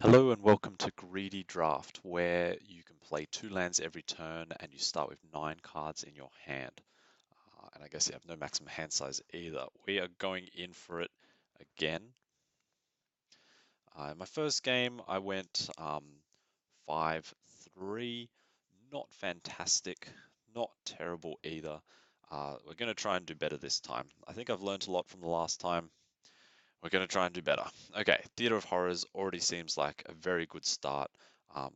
Hello and welcome to Greedy Draft, where you can play 2 lands every turn and you start with 9 cards in your hand. And I guess you have no maximum hand size either. We are going in for it again. In my first game, I went 5-3. Not fantastic, not terrible either. We're going to try and do better this time. I think I've learned a lot from the last time. We're going to try and do better. Okay, Theatre of Horrors already seems like a very good start.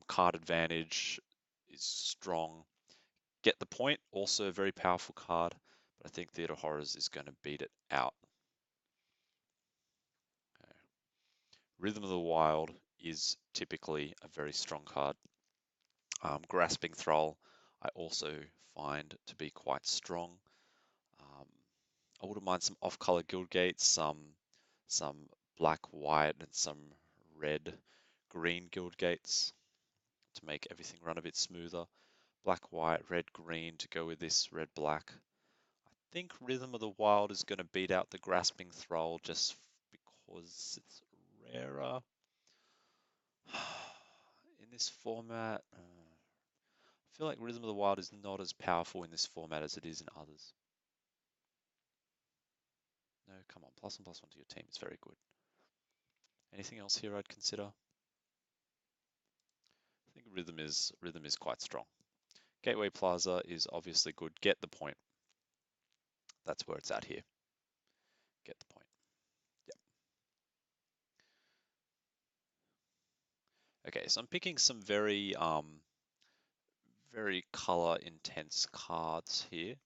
Card advantage is strong. Get the Point, also a very powerful card, but I think Theatre of Horrors is going to beat it out. Okay. Rhythm of the Wild is typically a very strong card. Grasping Thrall, I also find to be quite strong. Um, I wouldn't mind some off-color guild gates, some black, white, and some red, green guild gates to make everything run a bit smoother. Black, white, red, green to go with this red, black. I think Rhythm of the Wild is going to beat out the Grasping Thrall just because it's rarer in this format. I feel like Rhythm of the Wild is not as powerful in this format as it is in others. No, come on, +1/+1 to your team is very good. Anything else here I'd consider? I think rhythm is quite strong. Gateway Plaza is obviously good. Get the Point. That's where it's at here. Get the point. Yep. Okay, so I'm picking some very color intense cards here.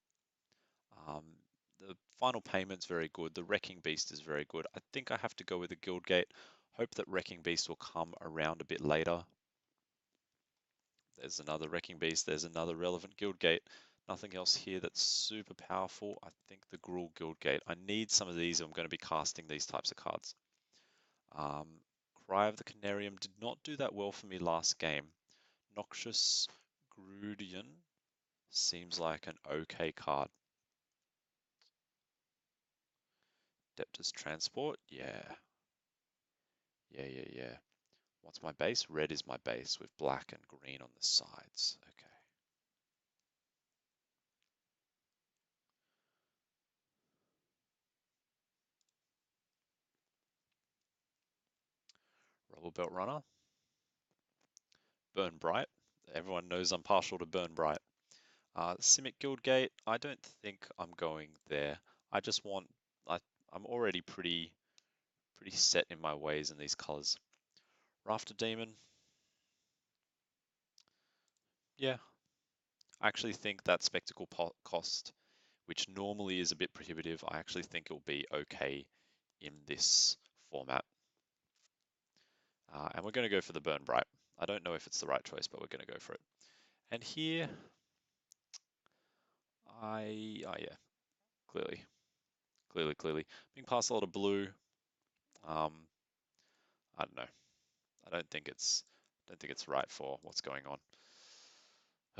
The Final Payment's very good. The Wrecking Beast is very good. I think I have to go with the Guildgate. Hope that Wrecking Beast will come around a bit later. There's another Wrecking Beast. There's another relevant Guildgate. Nothing else here that's super powerful. I think the Gruul Guildgate. I need some of these if I'm going to be casting these types of cards. Cry of the Canarium did not do that well for me last game. Noxious Grudian seems like an okay card. Deptus Transport, yeah. Yeah. What's my base? Red is my base with black and green on the sides. Okay. Rubber Belt Runner. Burn Bright. Everyone knows I'm partial to Burn Bright. Simic Guildgate, I don't think I'm going there. I just want, I'm already pretty set in my ways in these colors. Rafter Demon, yeah. I actually think that Spectacle cost, which normally is a bit prohibitive, I actually think it'll be okay in this format. And we're going to go for the Burn Bright. I don't know if it's the right choice, but we're going to go for it. And here, yeah, clearly. Being past a lot of blue, um, I don't know. I don't think it's right for what's going on.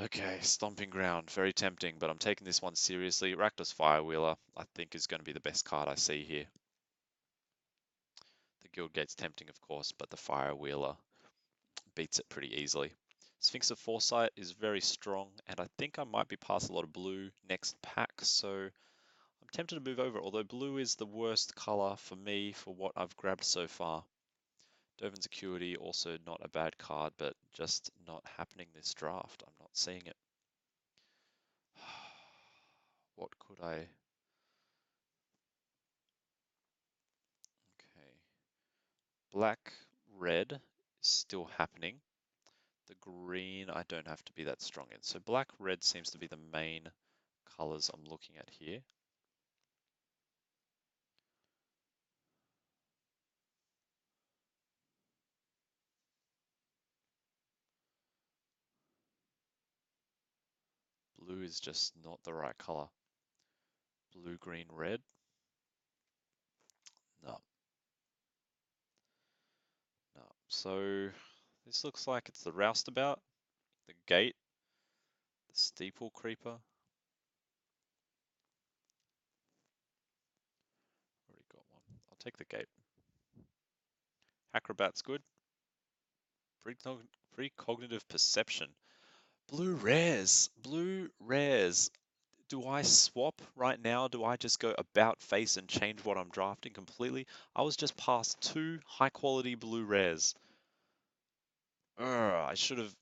Okay, Stomping Ground, very tempting, but I'm taking this one seriously. Rakdos Firewheeler, I think, is going to be the best card I see here. The Guildgate's tempting, of course, but the Firewheeler beats it pretty easily. Sphinx of Foresight is very strong, and I think I might be past a lot of blue next pack, so I'm tempted to move over, although blue is the worst color for me for what I've grabbed so far. Dovin's Acuity, also not a bad card, but just not happening this draft. I'm not seeing it. What could I... Okay. Black, red is still happening. The green, I don't have to be that strong in. So black, red seems to be the main colors I'm looking at here. Blue is just not the right color. Blue, green, red. No. So this looks like it's the Roustabout, the Gate, the Steeple Creeper. Already got one. I'll take the Gate. Acrobat's good. Precognitive perception. Blue rares. Blue rares. Do I swap right now? Do I just go about face and change what I'm drafting completely? I was just past 2 high quality blue rares. I should have.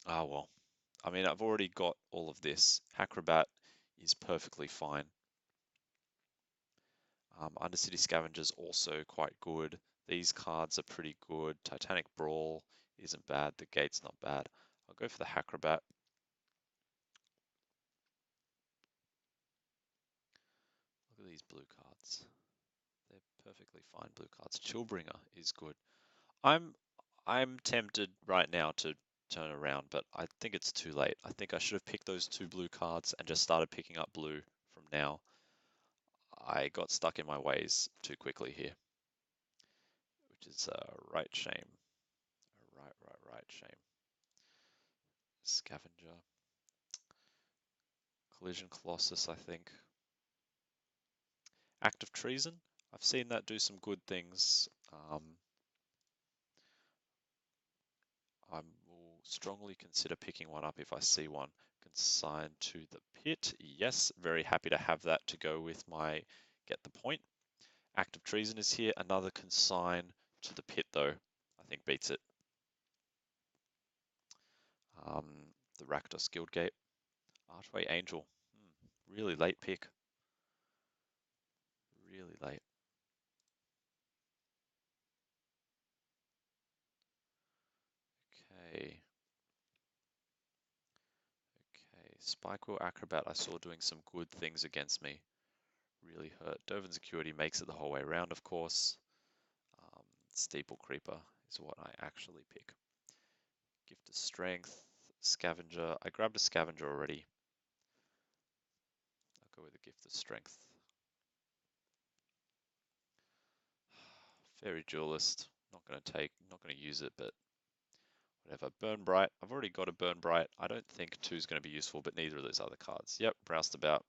Ah, well. I mean, I've already got all of this. Acrobat is perfectly fine. Undercity Scavenger's also quite good. These cards are pretty good. Titanic Brawl isn't bad. The Gate's not bad. I'll go for the Acrobat. Look at these blue cards. They're perfectly fine blue cards. Chillbringer is good. I'm tempted right now to turn around, but I think it's too late. I think I should have picked those 2 blue cards and just started picking up blue from now. I got stuck in my ways too quickly here, which is a right shame. A right shame. Scavenger. Collision Colossus, I think. Act of Treason. I've seen that do some good things. I will strongly consider picking one up if I see one. Consigned to the pit. Yes, very happy to have that to go with my get the point. Act of Treason is here. Another consign to the pit, though. I think beats it. The Rakdos Guildgate. Archway Angel. Really late pick. Really late. Okay. Spikewheel Acrobat I saw doing some good things against me. Really hurt. Dovin Security makes it the whole way around, of course. Steeple Creeper is what I actually pick. Gift of Strength, Scavenger. I grabbed a Scavenger already. I'll go with a Gift of Strength. Fairy Duelist. Not going to use it, but whatever. Burn Bright. I've already got a Burn Bright. I don't think 2 is going to be useful, but neither of those other cards. Yep, Roustabout.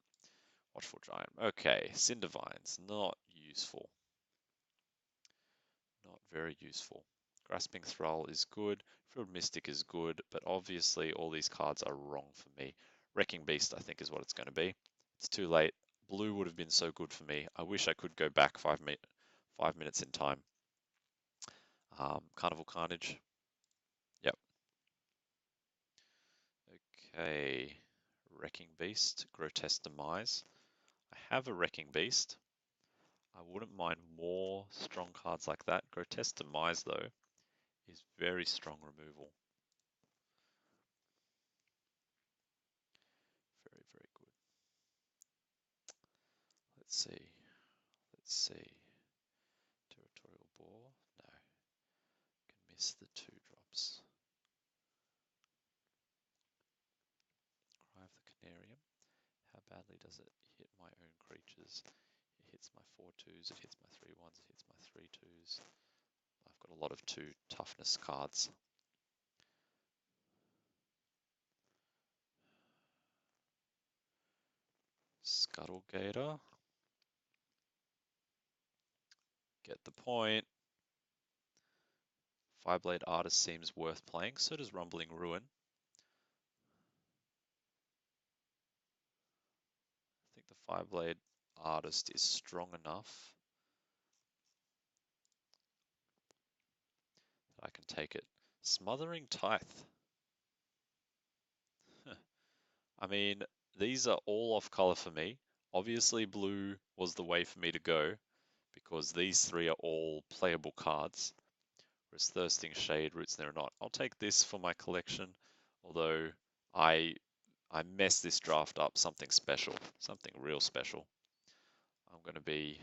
Watchful Giant. Okay, Cindervines. Not useful. Not very useful. Grasping Thrall is good. Frilled Mystic is good, but obviously all these cards are wrong for me. Wrecking Beast, I think, is what it's going to be. It's too late. Blue would have been so good for me. I wish I could go back 5 minutes in time. Carnival Carnage. Yep. Okay. Wrecking Beast. Grotesque Demise. I have a Wrecking Beast. I wouldn't mind more strong cards like that. Grotesque Demise, though, is very strong removal. Very, very good. Let's see. Let's see. Territorial Boar. No. Can miss the 2 drops. Cry of the Canarium. How badly does it hit my own creatures? It hits my 4/2s, it hits my 3/1s, it hits my 3/2s. I've got a lot of 2 toughness cards. Scuttlegator. Get the point. Fireblade Artist seems worth playing, so does Rumbling Ruin. I think the Fireblade Artist is strong enough that I can take it. Smothering Tithe. I mean, these are all off color for me. Obviously, blue was the way for me to go because these 3 are all playable cards. Whereas Thirsting Shade, Roots There or Not. I'll take this for my collection, although I messed this draft up something special, something real special. I'm going to be,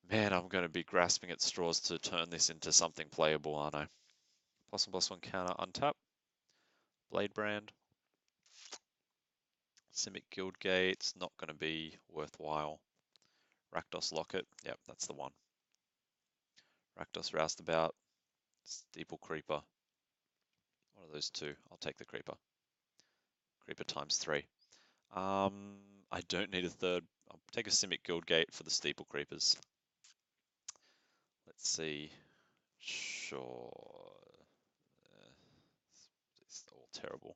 man, I'm going to be grasping at straws to turn this into something playable, aren't I? +1/+1 counter, untap. Blade Brand. Simic Guildgate's not going to be worthwhile. Rakdos Locket, yep, that's the one. Rakdos Roustabout, Steeple Creeper. One of those 2. I'll take the Creeper. Creeper ×3. I don't need a 3rd. I'll take a Simic Guildgate for the Steeple Creepers. Let's see. sure. It's all terrible.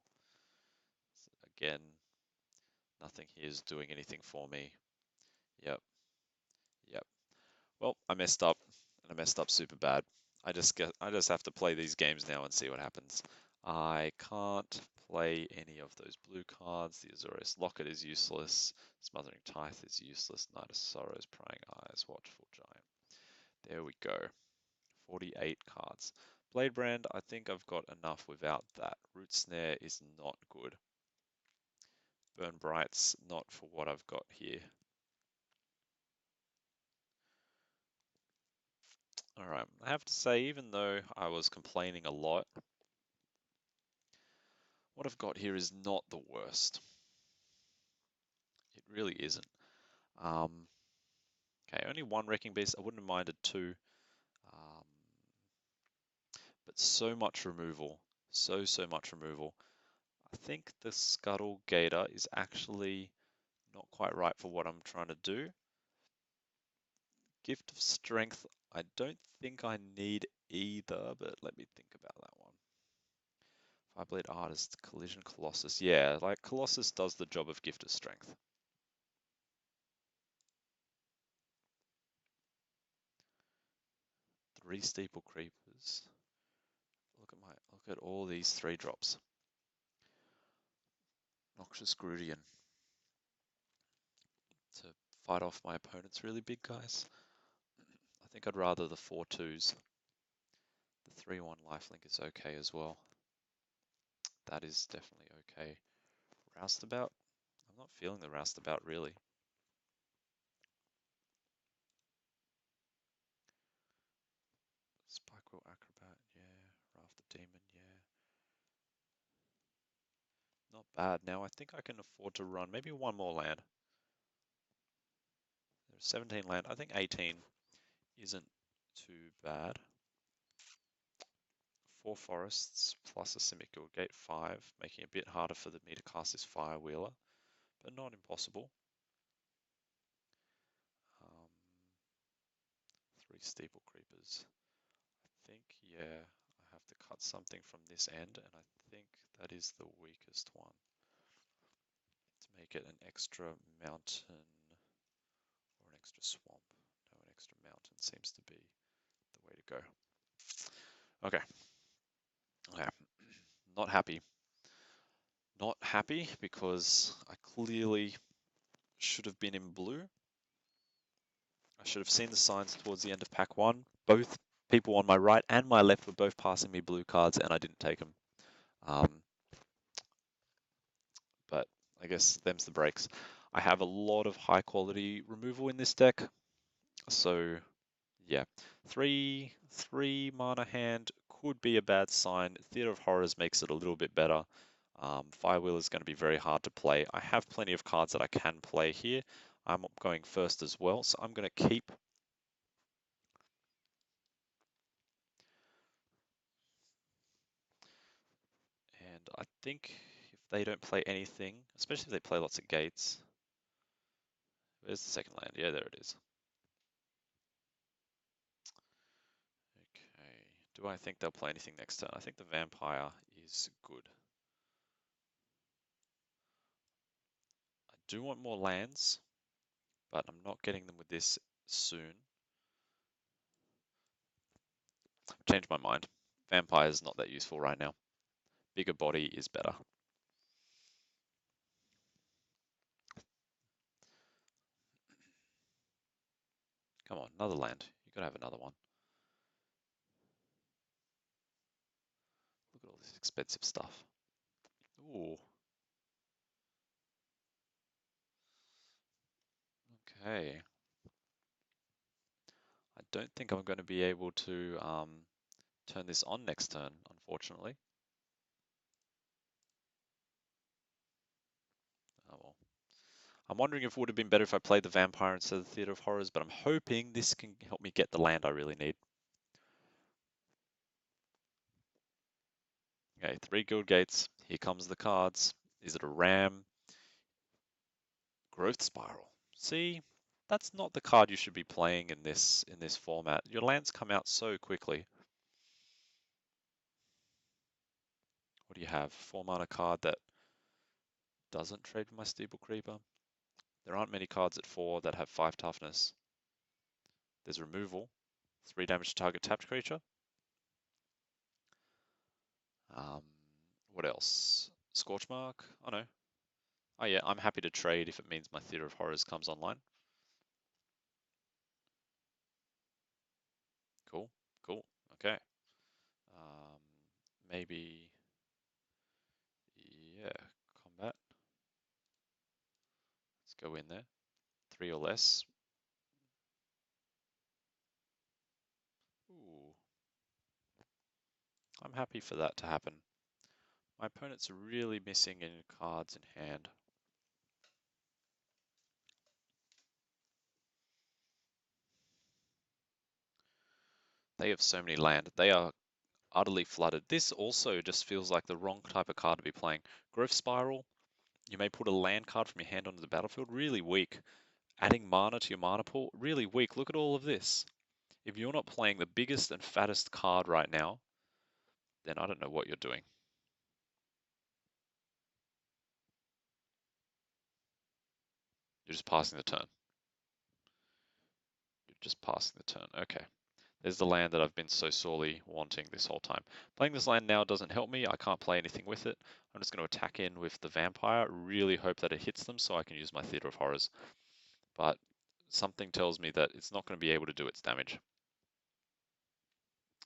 Again, nothing here is doing anything for me. Yep, yep. Well, I messed up, and I messed up super bad. I just have to play these games now and see what happens. I can't play any of those blue cards. The Azorius Locket is useless. Smothering Tithe is useless. Knight of Sorrows, Prying Eyes, Watchful Giant. There we go. 48 cards. Bladebrand, I think I've got enough without that. Root Snare is not good. Burn Bright's not for what I've got here. Alright, I have to say, even though I was complaining a lot, what I've got here is not the worst. It really isn't. Okay, only one Wrecking Beast. I wouldn't have minded two. Um, but so much removal. So much removal. I think the Scuttle Gator is actually not quite right for what I'm trying to do. Gift of Strength, I don't think I need either, but let me think about that one. Fireblade Artist, Collision Colossus. Yeah, like Colossus does the job of Gift of Strength. Three Steeple Creepers. Look at all these 3-drops. Noxious Grudian. To fight off my opponent's really big guys. I think I'd rather the 4/2s. The 3/1 lifelink is okay as well. That is definitely okay. Roustabout? I'm not feeling the Roustabout really. Spikewheel Acrobat, yeah. Raft of Demon, yeah. Not bad. Now I think I can afford to run maybe one more land. There's 17 land. I think 18 isn't too bad. 4 forests plus a Simic Guild Gate 5, making it a bit harder for me to cast this Firewheeler, but not impossible. 3 Steeple Creepers. I think, yeah, I have to cut something from this end, and I think that is the weakest one. To make it an extra mountain or an extra swamp. No, an extra mountain seems to be the way to go. Okay. Okay. Not happy. Not happy because I clearly should have been in blue. I should have seen the signs towards the end of pack 1. Both people on my right and my left were both passing me blue cards, and I didn't take them. But I guess them's the breaks. I have a lot of high quality removal in this deck, so yeah, three mana hand could be a bad sign. Theater of Horrors makes it a little bit better. Firewheel is going to be very hard to play. I have plenty of cards that I can play here. I'm going first as well, so I'm going to keep. And I think if they don't play anything, especially if they play lots of gates. Where's the second land? Yeah, there it is. Okay. Do I think they'll play anything next turn? I think the Vampire is good. I do want more lands, but I'm not getting them with this soon. I've changed my mind. Vampire is not that useful right now. Bigger body is better. Come on, another land. You gotta have another one. Look at all this expensive stuff. Ooh. Okay. I don't think I'm going to be able to turn this on next turn, unfortunately. Oh well. I'm wondering if it would have been better if I played the Vampire instead of the Theater of Horrors, but I'm hoping this can help me get the land I really need. Okay, 3 Guild Gates. Here comes the cards. Is it a Ram? Growth Spiral. See, that's not the card you should be playing in this format. Your lands come out so quickly. What do you have? 4-mana card that doesn't trade with my Steeple Creeper. There aren't many cards at 4 that have 5 toughness. There's removal, 3 damage to target tapped creature. What else? Scorchmark? Oh no. Oh yeah, I'm happy to trade if it means my Theatre of Horrors comes online. Cool, cool, okay. Maybe, yeah, combat. Let's go in there. 3 or less. Ooh. I'm happy for that to happen. My opponent's really missing in cards in hand. They have so many land. They are utterly flooded. This also just feels like the wrong type of card to be playing. Growth Spiral, you may put a land card from your hand onto the battlefield, really weak. Adding mana to your mana pool, really weak. Look at all of this. If you're not playing the biggest and fattest card right now, then I don't know what you're doing. You're just passing the turn. You're just passing the turn. Okay. There's the land that I've been so sorely wanting this whole time. Playing this land now doesn't help me. I can't play anything with it. I'm just going to attack in with the Vampire. Really hope that it hits them so I can use my Theatre of Horrors. But something tells me that it's not going to be able to do its damage.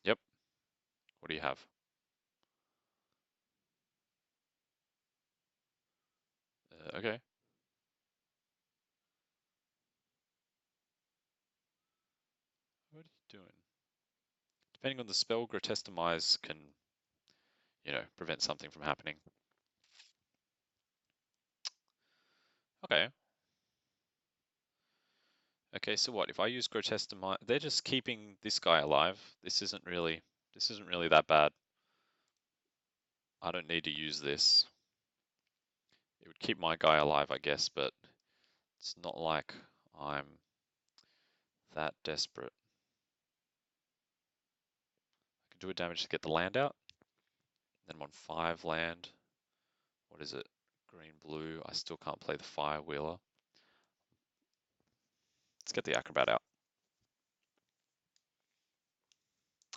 Yep. What do you have? Okay. What are you doing? Depending on the spell, Grotesque Demise can, prevent something from happening. Okay. Okay, so what? If I use Grotesque Demise, they're just keeping this guy alive. This isn't really that bad. I don't need to use this. It would keep my guy alive, I guess, but it's not like I'm that desperate. I can do a damage to get the land out. Then I'm on 5 land. What is it? Green, blue. I still can't play the Fire Wheeler. Let's get the Acrobat out.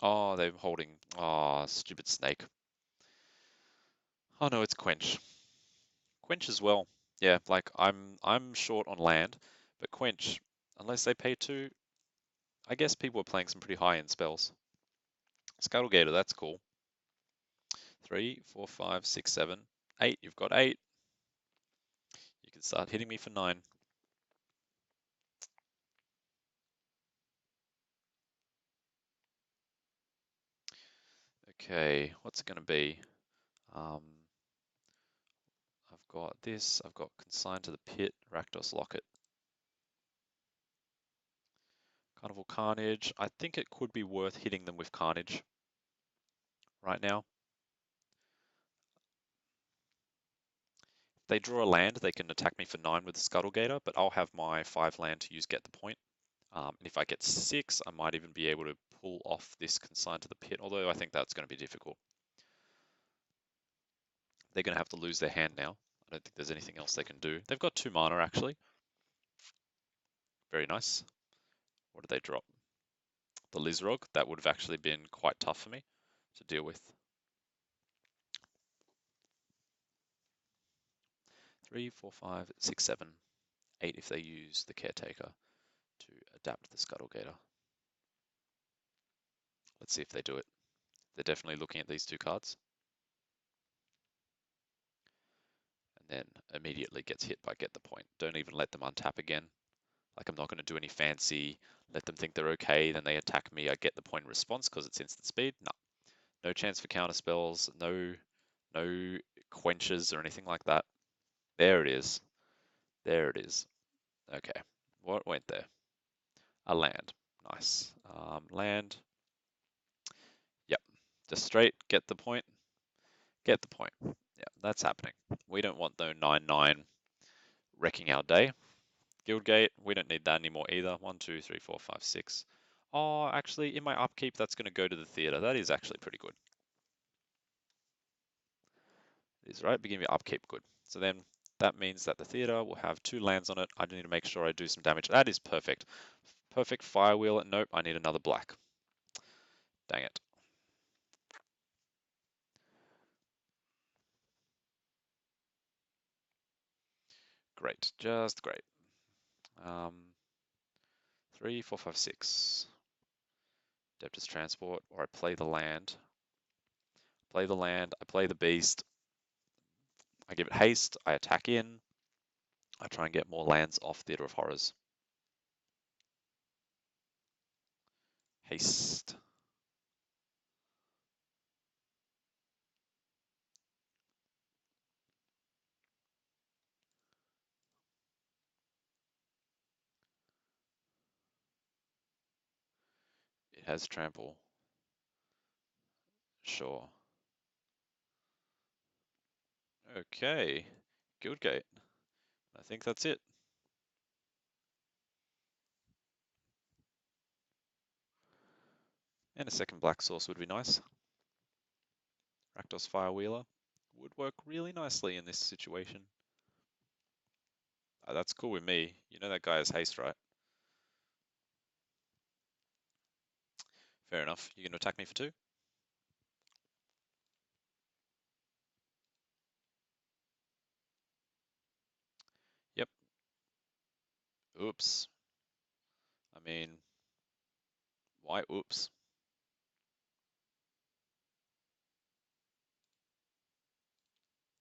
Oh, they're holding. Oh, stupid snake. Oh no, it's Quench. Quench as well. Yeah, like I'm short on land, but Quench, unless they pay 2, I guess people are playing some pretty high-end spells. Scuttlegator, that's cool. 3, 4, 5, 6, 7, 8. You've got 8. You can start hitting me for 9. Okay, what's it going to be? I've got this. I've got Consigned to the Pit, Rakdos Locket. Carnival Carnage. I think it could be worth hitting them with Carnage right now. If they draw a land, they can attack me for 9 with the Scuttlegator, but I'll have my 5 land to use Get the Point. And if I get 6, I might even be able to pull off this Consigned to the Pit, although I think that's going to be difficult. They're going to have to lose their hand now. I don't think there's anything else they can do. They've got 2 mana, actually. Very nice. What did they drop? The Lizrog. That would have actually been quite tough for me to deal with. 3, 4, 5, 6, 7, 8 if they use the Caretaker to adapt the Scuttlegator. Let's see if they do it. They're definitely looking at these 2 cards. And then immediately gets hit by Get the Point. Don't even let them untap again. Like, I'm not going to do any fancy, let them think they're okay, then they attack me, I get the point in response because it's instant speed. No. No chance for counter spells, no quenches or anything like that. There it is. There it is. Okay. What went there? A land. Nice. Land. Yep. Just straight, get the point. Get the point. Yeah, that's happening. We don't want the 9/9 wrecking our day. Guildgate, we don't need that anymore either. 1, 2, 3, 4, 5, 6. Oh, actually, in my upkeep, that's going to go to the theater. That is actually pretty good. It is, right? Beginning of your upkeep, good. So then that means that the theater will have 2 lands on it. I need to make sure I do some damage. That is perfect. Perfect fire wheel. Nope, I need another black. Dang it. Great, just great. 3, 4, 5, 6. Deptus Transport, or I play the land. Play the land, I play the beast. I give it haste, I attack in. I try and get more lands off Theatre of Horrors. Haste. It has trample. Sure. Okay. Guildgate. I think that's it. And a second black source would be nice. Rakdos Firewheeler would work really nicely in this situation. Oh, that's cool with me. You know that guy has haste, right? Fair enough. You gonna attack me for 2? Yep. Oops. I mean, why oops?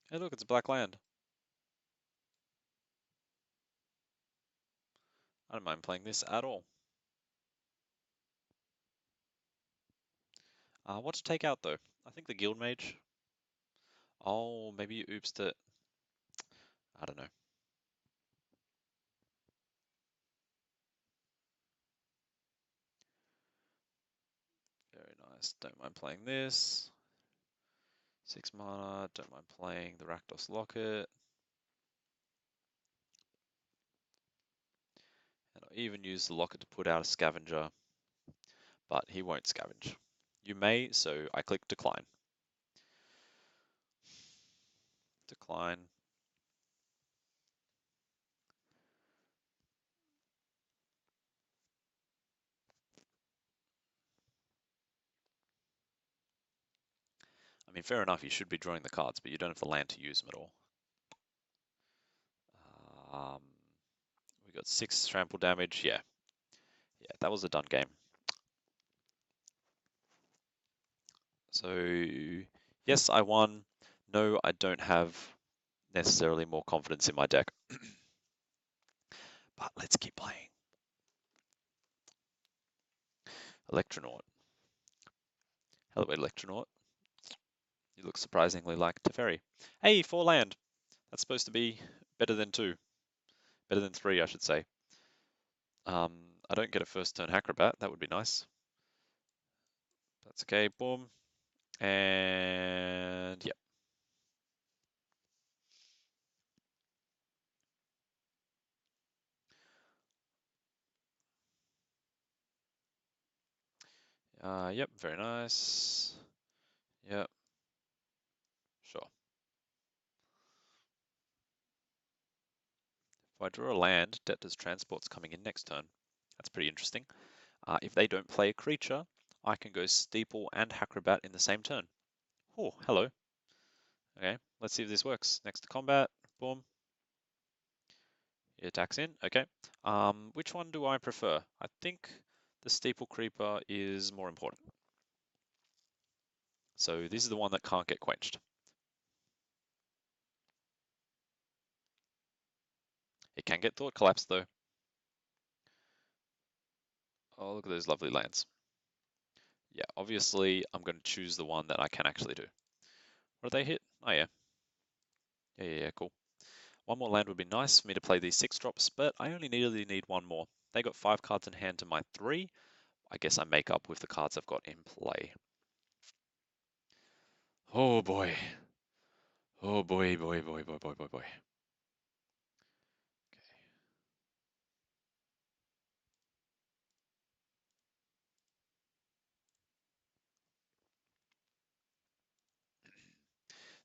Hey look, it's a black land. I don't mind playing this at all. What to take out though? I think the Guild Mage. Oh, maybe you oopsed it. I don't know. Very nice. Don't mind playing this. 6 mana. Don't mind playing the Rakdos Locket. And I'll even use the Locket to put out a Scavenger, but he won't scavenge. You may, so I click decline. Decline. I mean, fair enough, you should be drawing the cards, but you don't have the land to use them at all. We got 6 trample damage. Yeah, that was a done game. So, yes, I won. No, I don't have necessarily more confidence in my deck. But let's keep playing. Electronaut. Hello, Electronaut. You look surprisingly like Teferi. Hey, 4 land. That's supposed to be better than 2. Better than 3, I should say. I don't get a first turn Acrobat. That would be nice. That's okay. Boom. And yep. Yep, very nice. Yep, sure. If I draw a land, Debtor's Transport's coming in next turn. That's pretty interesting. If they don't play a creature, I can go Steeple and Acrobat in the same turn. Oh, hello. Okay, let's see if this works. Next to combat, boom. He attacks in, okay. Which one do I prefer? I think the Steeple Creeper is more important. So this is the one that can't get quenched. It can get Thought Collapse though. Oh, look at those lovely lands. Yeah, obviously I'm going to choose the one that I can actually do. What do they hit? Oh yeah. Yeah, cool. One more land would be nice for me to play these 6 drops, but I only really need one more. They got 5 cards in hand to my 3. I guess I make up with the cards I've got in play. Oh boy. Oh boy. Okay.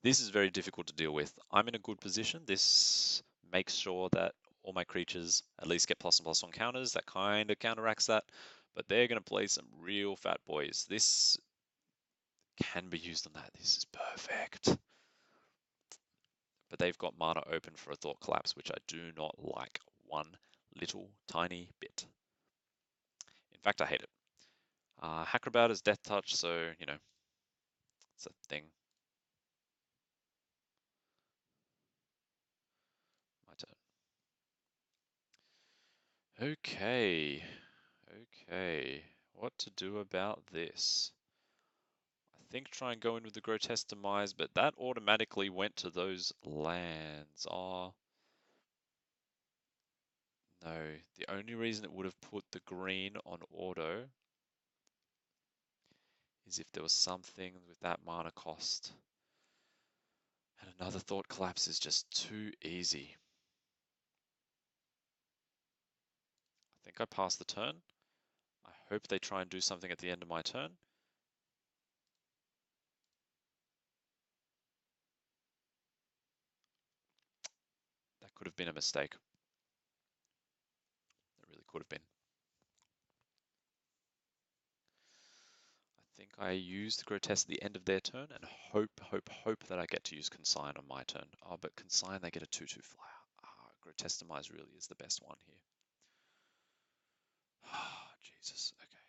This is very difficult to deal with. I'm in a good position. This makes sure that all my creatures at least get +1/+1 counters. That kind of counteracts that, but they're going to play some real fat boys. This can be used on that. This is perfect. But they've got mana open for a Thought Collapse, which I do not like one little tiny bit. In fact, I hate it. Acrobat is Death Touch, so, you know, it's a thing. My turn. Okay. Okay. What to do about this? I think try and go in with the Grotesque Demise, but that automatically went to those lands. Oh, no. The only reason it would have put the green on auto is if there was something with that mana cost. And another Thought Collapse is just too easy. I think I passed the turn. I hope they try and do something at the end of my turn. That could have been a mistake. It really could have been. I think I use the Grotesque at the end of their turn and hope that I get to use Consign on my turn. Oh, but Consign, they get a 2/2 flyer. Grotesque Demise really is the best one here. Ah, Jesus. Okay.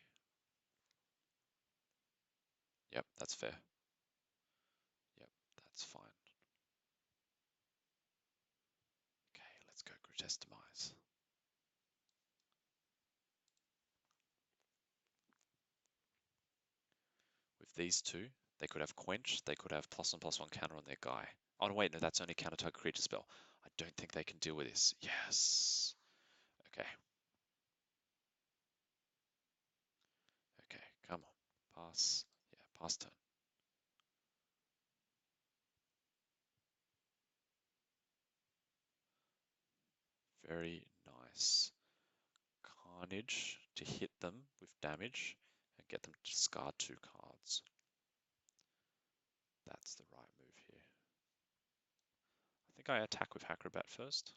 Yep, that's fair. Yep, that's fine. Okay, let's go Grotesque Demise. With these two, they could have Quench, they could have +1/+1 counter on their guy. Oh, no, wait, no, that's only counter target creature spell. I don't think they can deal with this. Yes. Okay. Okay, come on. Pass. Yeah, pass turn. Very nice. Carnage to hit them with damage and get them to discard 2 cards. That's the right move here. I think I attack with Acrobat first.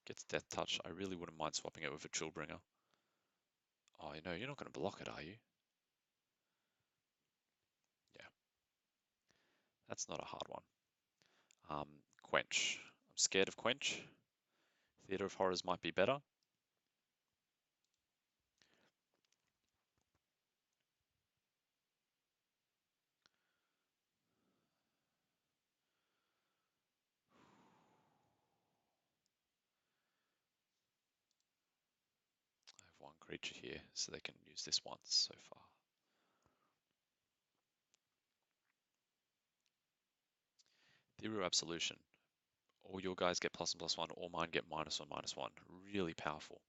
Gets Death Touch. I really wouldn't mind swapping it with a Chillbringer. Oh, you know, you're not going to block it, are you? Yeah. That's not a hard one. Quench. I'm scared of Quench. Theater of Horrors might be better. I have one creature here, so they can use this once so far. Theory Absolution. All your guys get +1/+1, all mine get -1/-1. Really powerful.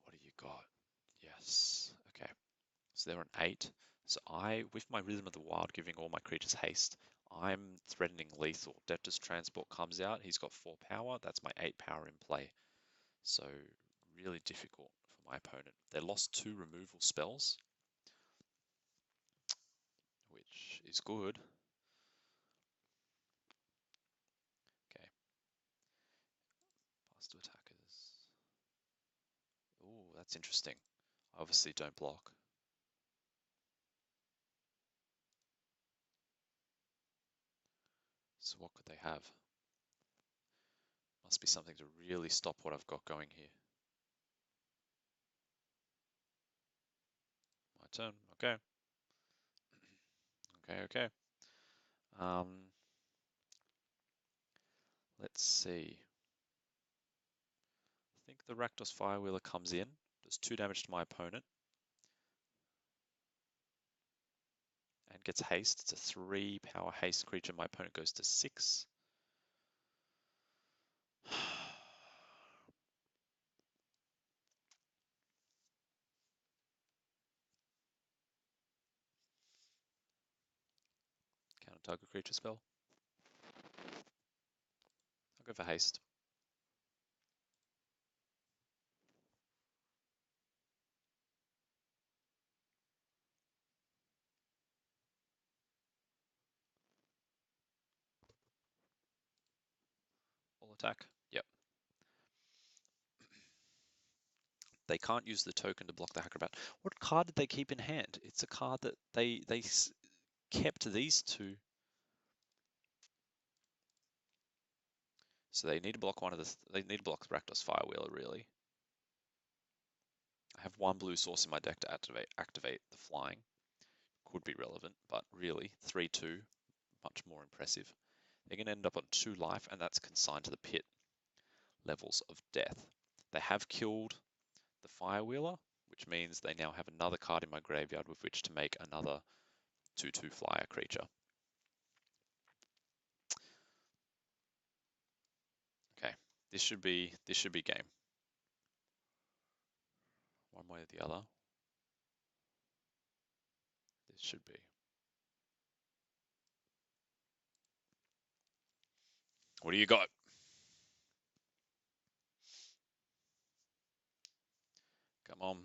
What do you got? Yes. Okay. So they're on 8. So with my Rhythm of the Wild giving all my creatures haste, I'm threatening lethal. Deptus Transport comes out, he's got 4 power, that's my 8 power in play. So really difficult for my opponent. They lost 2 removal spells, which is good. Okay. Pass to attackers. Oh, that's interesting. I obviously don't block. So what could they have? Must be something to really stop what I've got going here. My turn. Okay. Okay. Let's see. I think the Rakdos Firewheeler comes in, does 2 damage to my opponent, and gets haste. It's a 3 power haste creature. My opponent goes to 6. Counter target creature spell. go for haste. Full attack. Yep. They can't use the token to block the Acrobat. What card did they keep in hand? It's a card that they kept these two. So they need to block one of the. They need to block Rakdos Firewheeler, really. I have one blue source in my deck to activate the flying. Could be relevant, but really 3/2, much more impressive. They're going to end up on 2 life, and that's consigned to the pit. Levels of death. They have killed the Firewheeler, which means they now have another card in my graveyard with which to make another 2/2 flyer creature. Okay, this should be game. One way or the other. This should be. What do you got? Come on.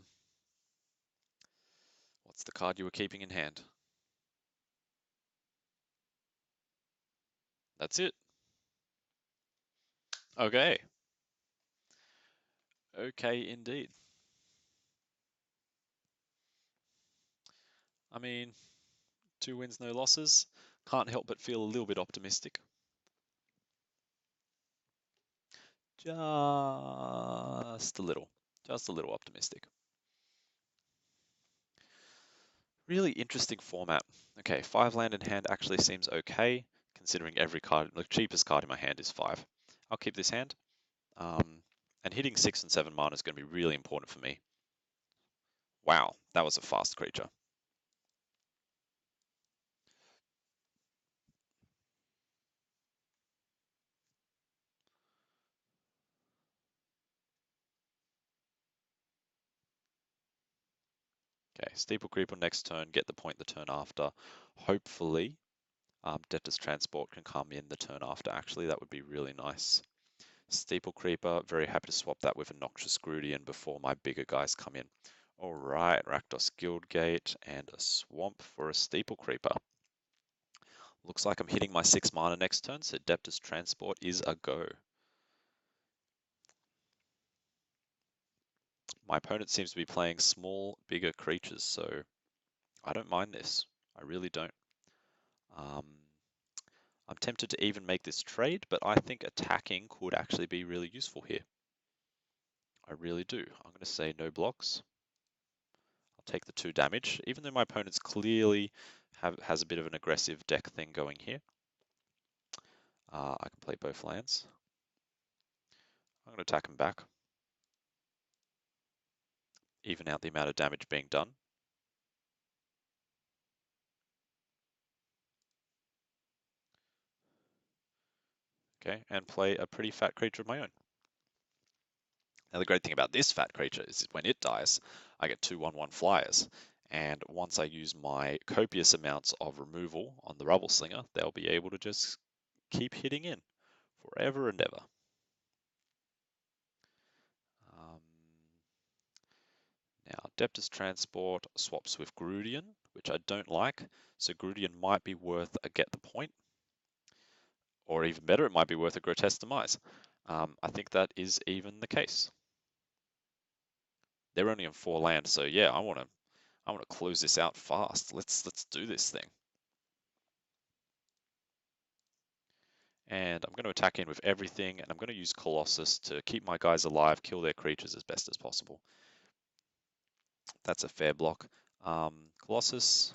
What's the card you were keeping in hand? That's it. Okay. Okay, indeed. I mean, 2 wins, no losses. Can't help but feel a little bit optimistic. Just a little. Just a little optimistic. Really interesting format. Okay, 5 land in hand actually seems okay, considering every card, the cheapest card in my hand is 5. I'll keep this hand. And hitting 6 and 7 mana is going to be really important for me. Wow, that was a fast creature. Okay, Steeple Creeper next turn, get the point the turn after. Hopefully, Debtor's Transport can come in the turn after, actually. That would be really nice. Steeple Creeper, very happy to swap that with a Noxious Grudian before my bigger guys come in. Alright, Rakdos Guildgate and a Swamp for a Steeple Creeper. Looks like I'm hitting my 6 mana next turn, so Debtor's Transport is a go. My opponent seems to be playing small, bigger creatures, so I don't mind this. I really don't. I'm tempted to even make this trade, but I think attacking could actually be really useful here. I really do. I'm going to say no blocks. I'll take the 2 damage, even though my opponent's clearly has a bit of an aggressive deck thing going here. I can play both lands. I'm going to attack him back. Even out the amount of damage being done. Okay, and play a pretty fat creature of my own. Now the great thing about this fat creature is when it dies, I get 2/1/1 flyers. And once I use my copious amounts of removal on the Rubble Slinger, they'll be able to just keep hitting in forever and ever. Now, Debtor's Transport swaps with Grudian, which I don't like. So Grudian might be worth a get the point. Or even better, it might be worth a Grotesque Demise. I think that is even the case. They're only on 4 land, so yeah, I want to close this out fast. Let's do this thing. And I'm going to attack in with everything, and I'm going to use Colossus to keep my guys alive, kill their creatures as best as possible. That's a fair block. Colossus.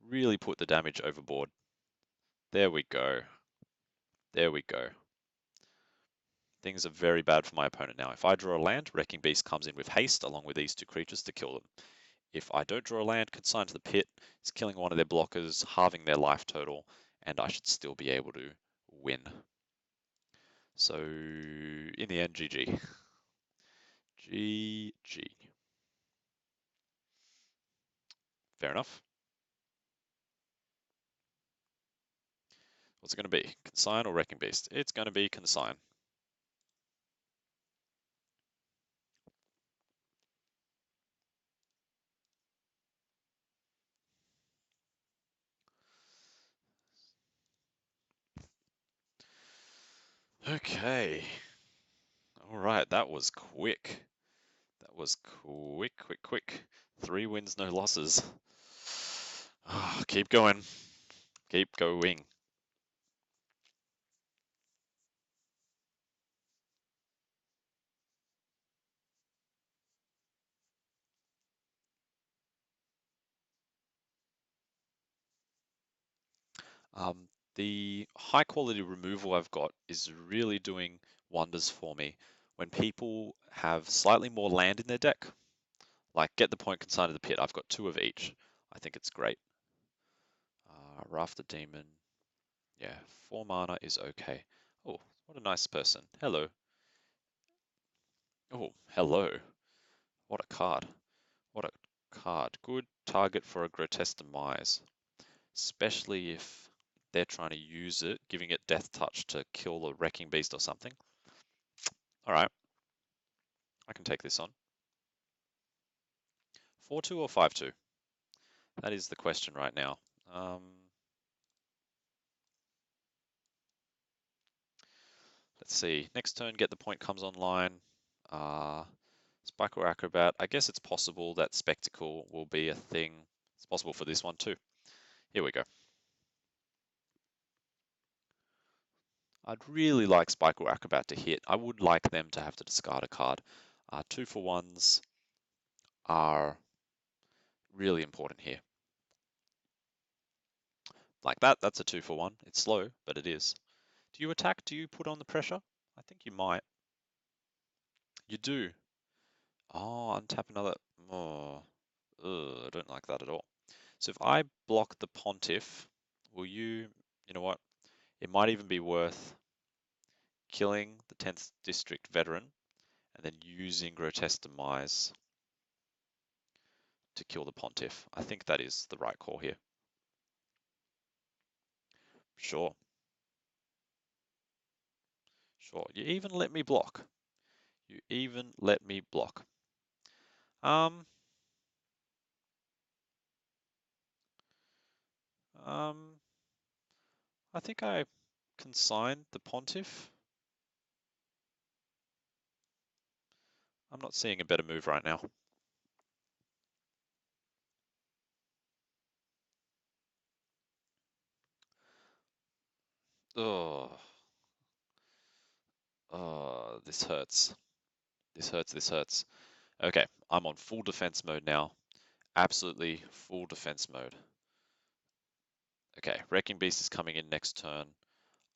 Really put the damage overboard. There we go. There we go. Things are very bad for my opponent now. If I draw a land, Wrecking Beast comes in with haste along with these 2 creatures to kill them. If I don't draw a land, consigned to the pit, it's killing one of their blockers, halving their life total, and I should still be able to win. So, in the end, GG. GG. Fair enough. What's it going to be? Consign or Wrecking Beast? It's going to be Consign. Okay. All right, that was quick. That was quick. 3 wins, no losses. Keep going. Keep going. The high quality removal I've got is really doing wonders for me. When people have slightly more land in their deck, like get the point, consign to the pit, I've got 2 of each. I think it's great. Rafter Demon, yeah, 4 mana is okay. Oh, what a nice person. Hello. Oh, hello. What a card. What a card. Good target for a Grotesque Demise, especially if they're trying to use it, giving it Death Touch to kill a Wrecking Beast or something. All right, I can take this on. 4-2 or 5-2? That is the question right now. Let's see. Next turn, get the point comes online. Spike or Acrobat. I guess it's possible that Spectacle will be a thing. It's possible for this one too. Here we go. I'd really like Spike or Acrobat to hit. I would like them to have to discard a card. 2-for-1s are really important here. Like that, that's a 2-for-1. It's slow, but it is. Do you attack? Do you put on the pressure? I think you might. You do. Oh, untap another. Oh, I don't like that at all. So if I block the Pontiff, will you, you know what? It might even be worth killing the 10th District Veteran and then using Grotesque Demise to kill the Pontiff. I think that is the right call here. Sure. Sure. You even let me block. You even let me block. Um, I think I consigned the Pontiff. I'm not seeing a better move right now. Oh, oh, this hurts. This hurts, this hurts. Okay, I'm on full defense mode now. Absolutely full defense mode. Okay, Wrecking Beast is coming in next turn.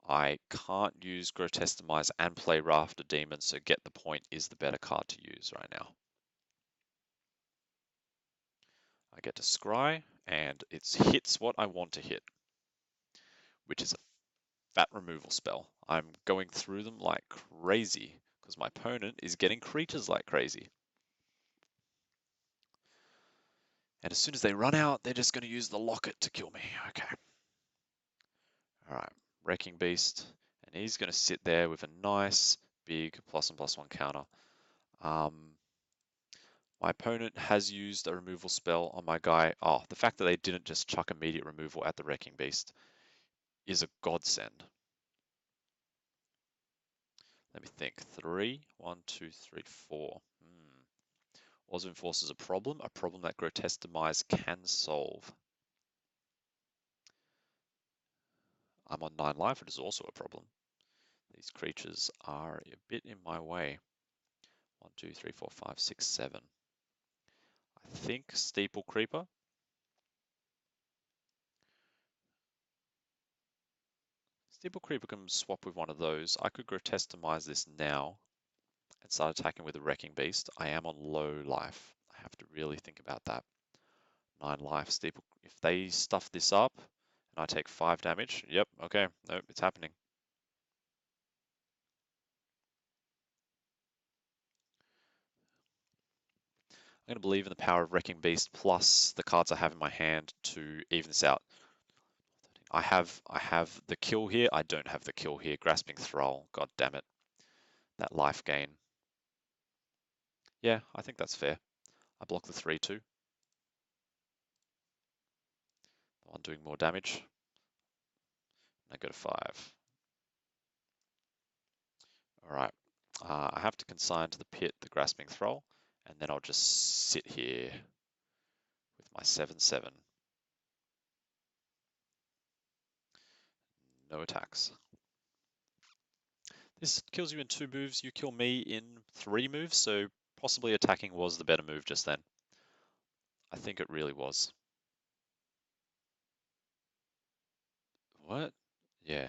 I can't use Grotesque Demise and play Rafter Demon, so Get the Point is the better card to use right now. I get to Scry, and it hits what I want to hit, which is a fat removal spell. I'm going through them like crazy, because my opponent is getting creatures like crazy. And as soon as they run out, they're just going to use the Locket to kill me. Okay. Alright, Wrecking Beast. And he's going to sit there with a nice, big +1/+1 counter. My opponent has used a removal spell on my guy. Oh, the fact that they didn't just chuck immediate removal at the Wrecking Beast is a godsend. Let me think. 3, 1, 2, 3, 4. Oz Enforce is a problem that Grotesque Demise can solve. I'm on 9 life, it is also a problem. These creatures are a bit in my way. 1, 2, 3, 4, 5, 6, 7. I think Steeple Creeper. Steeple Creeper can swap with one of those. I could Grotesque Demise this now and start attacking with a Wrecking Beast. I am on low life. I have to really think about that. 9 life, Steeple. If they stuff this up and I take 5 damage, yep, okay, nope, it's happening. I'm going to believe in the power of Wrecking Beast plus the cards I have in my hand to even this out. I have the kill here. I don't have the kill here. Grasping Thrall. God damn it. That life gain. Yeah, I think that's fair. I block the 3/2. The one doing more damage. I go to 5. Alright. I have to consign to the pit the Grasping Thrall, and then I'll just sit here with my 7/7. No attacks. This kills you in 2 moves. You kill me in 3 moves, so possibly attacking was the better move just then. I think it really was. What? Yeah.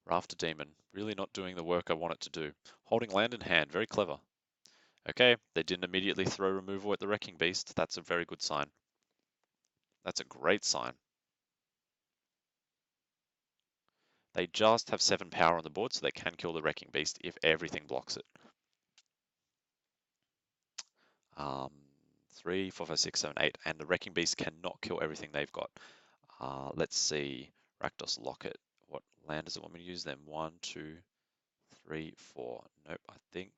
Rafter Demon. Really not doing the work I want it to do. Holding land in hand. Very clever. Okay, they didn't immediately throw removal at the Wrecking Beast. That's a very good sign. That's a great sign. They just have 7 power on the board, so they can kill the Wrecking Beast if everything blocks it. 3, 4, 5, 6, 7, 8, and the Wrecking Beast cannot kill everything they've got. Let's see. Rakdos Locket. What land does it want me to use then? 1, 2, 3, 4. Nope, I think.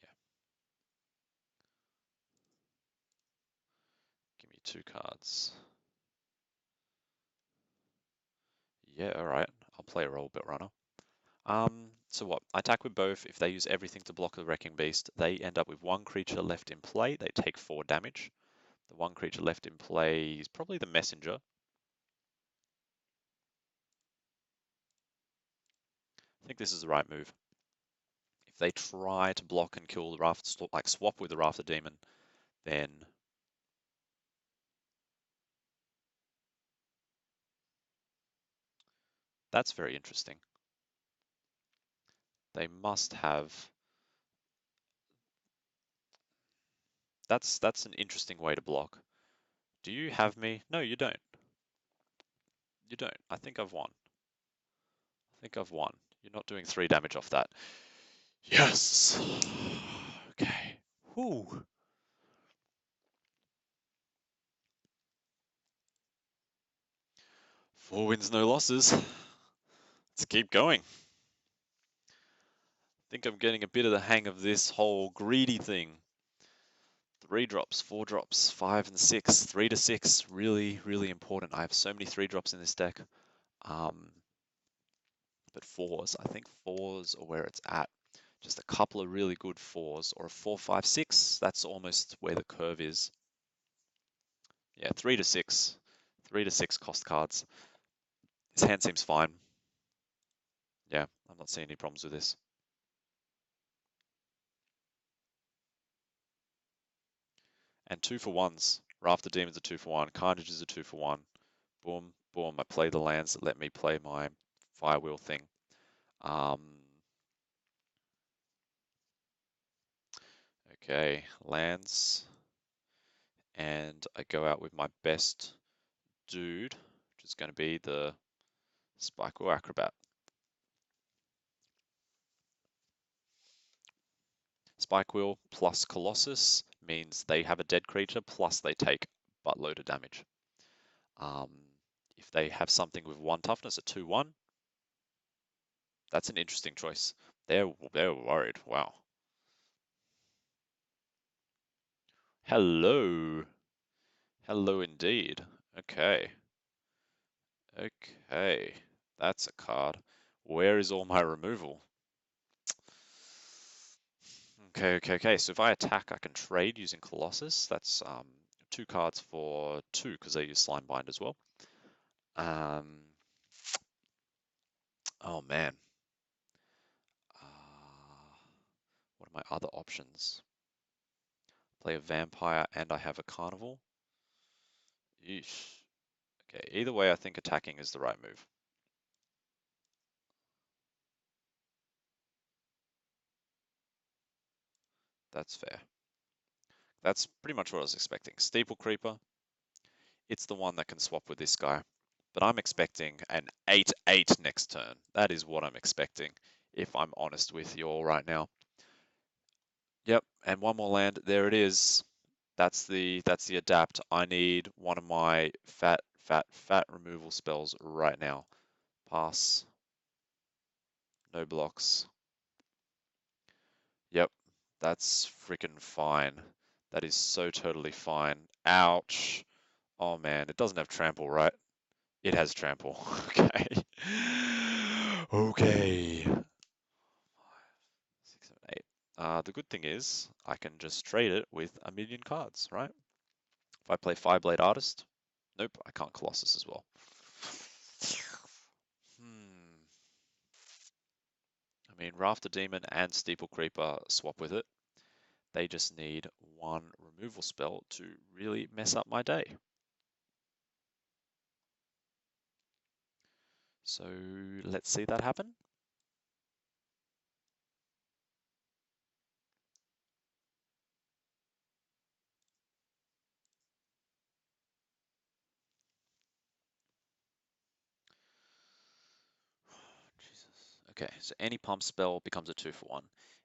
Yeah. Give me 2 cards. Yeah, alright. I'll play a Rollbit Runner. So what? I attack with both. If they use everything to block the Wrecking Beast, they end up with 1 creature left in play. They take 4 damage. The 1 creature left in play is probably the Messenger. I think this is the right move. If they try to block and kill the Rafter, like swap with the Rafter Demon, then that's very interesting. They must have. That's an interesting way to block. Do you have me? No, you don't. You don't. I think I've won. I think I've won. You're not doing 3 damage off that. Yes. Okay. Whew. 4 wins, no losses. Let's keep going. I think I'm getting a bit of the hang of this whole greedy thing. 3 drops, 4 drops, 5 and 6, 3 to 6, really, really important. I have so many 3 drops in this deck. But 4s, I think 4s are where it's at. Just a couple of really good 4s, or a 4, 5, 6. That's almost where the curve is. Yeah, 3 to 6. 3 to 6 cost cards. This hand seems fine. Yeah, I'm not seeing any problems with this. And 2 for 1s. Rafter Demon's a 2 for 1. Carnage is a 2 for 1. Boom, boom. I play the lands that let me play my Firewheel thing. Okay, lands. And I go out with my best dude, which is going to be the Spikewheel Acrobat. Spikewheel plus Colossus means they have a dead creature plus they take buttload of damage. If they have something with 1 toughness, a 2/1, that's an interesting choice. They're worried. Wow. Hello. Hello indeed. Okay. Okay. That's a card. Where is all my removal? Okay. So if I attack, I can trade using Colossus. That's 2 cards for 2 because they use Slime Bind as well. Oh man. What are my other options? Play a Vampire and I have a Carnival. Yeesh. Okay, either way, I think attacking is the right move. That's fair. That's pretty much what I was expecting. Steeple Creeper. it's the one that can swap with this guy. But I'm expecting an 8-8 next turn. That is what I'm expecting, if I'm honest with you all right now. Yep, and one more land. There it is. That's the adapt. I need one of my fat removal spells right now. Pass. No blocks. Yep, that's freaking fine. That is so totally fine. Ouch. Oh man, it doesn't have trample, right? It has trample. Okay. Okay. 5, 6, 7, 8. The good thing is I can just trade it with a million cards, right? If I play Fireblade Artist, nope, I can't Colossus as well. I mean, Rafter Demon and Steeple Creeper swap with it. They just need one removal spell to really mess up my day. So let's see that happen. Jesus. Okay, so any pump spell becomes a 2-for-1.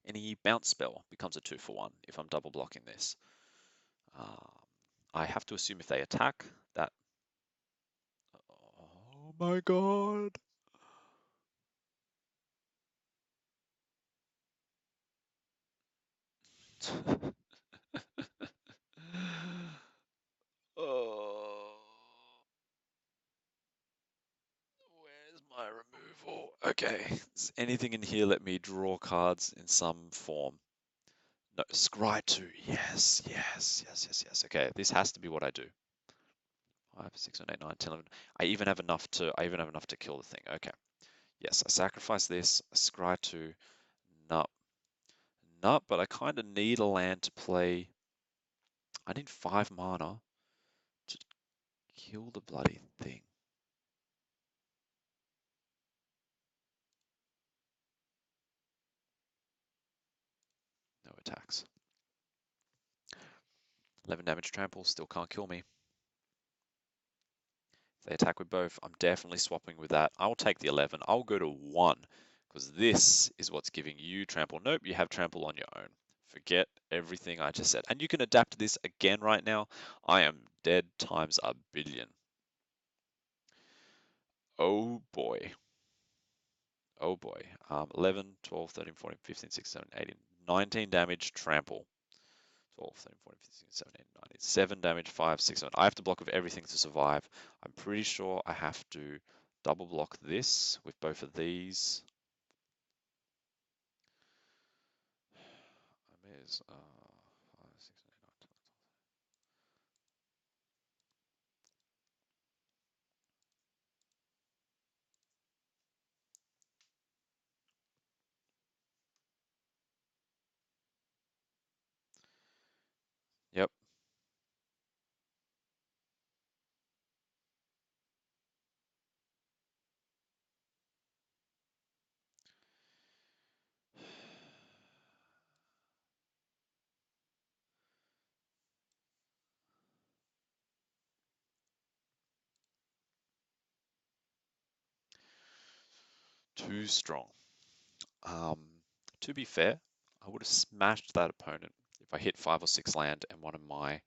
Any bounce spell becomes a 2-for-1 if I'm double blocking this. Um, I have to assume if they attack, that... Oh my god! Oh, where's my removal? Okay, does anything in here let me draw cards in some form? No, scry 2. Yes, yes, yes, yes, yes. Okay, this has to be what I do. 5, 6, 7, 8, 9, 10, 11. I even have enough to kill the thing. Okay. Yes, I sacrifice this. I scry 2. Nup. Nup, but I kind of need a land to play. I need 5 mana to kill the bloody thing. No attacks. 11 damage trample, still can't kill me. If they attack with both, I'm definitely swapping with that. I'll take the 11. I'll go to 1, because this is what's giving you trample. Nope, you have trample on your own. Forget everything I just said. And you can adapt this again right now. I am dead times a billion. Oh boy. Oh boy. 11, 12, 13, 14, 15, 16, 17, 18, 19 damage trample. 12, 13, 14, 15, 16, 17, 18, 19. 7 damage, 5, 6, 7. I have to block with everything to survive. I'm pretty sure I have to double block this with both of these. I may as 5, 6, 7, 8, 9, 10. Yep. Too strong. Um, to be fair, I would have smashed that opponent if I hit 5 or 6 land and one of my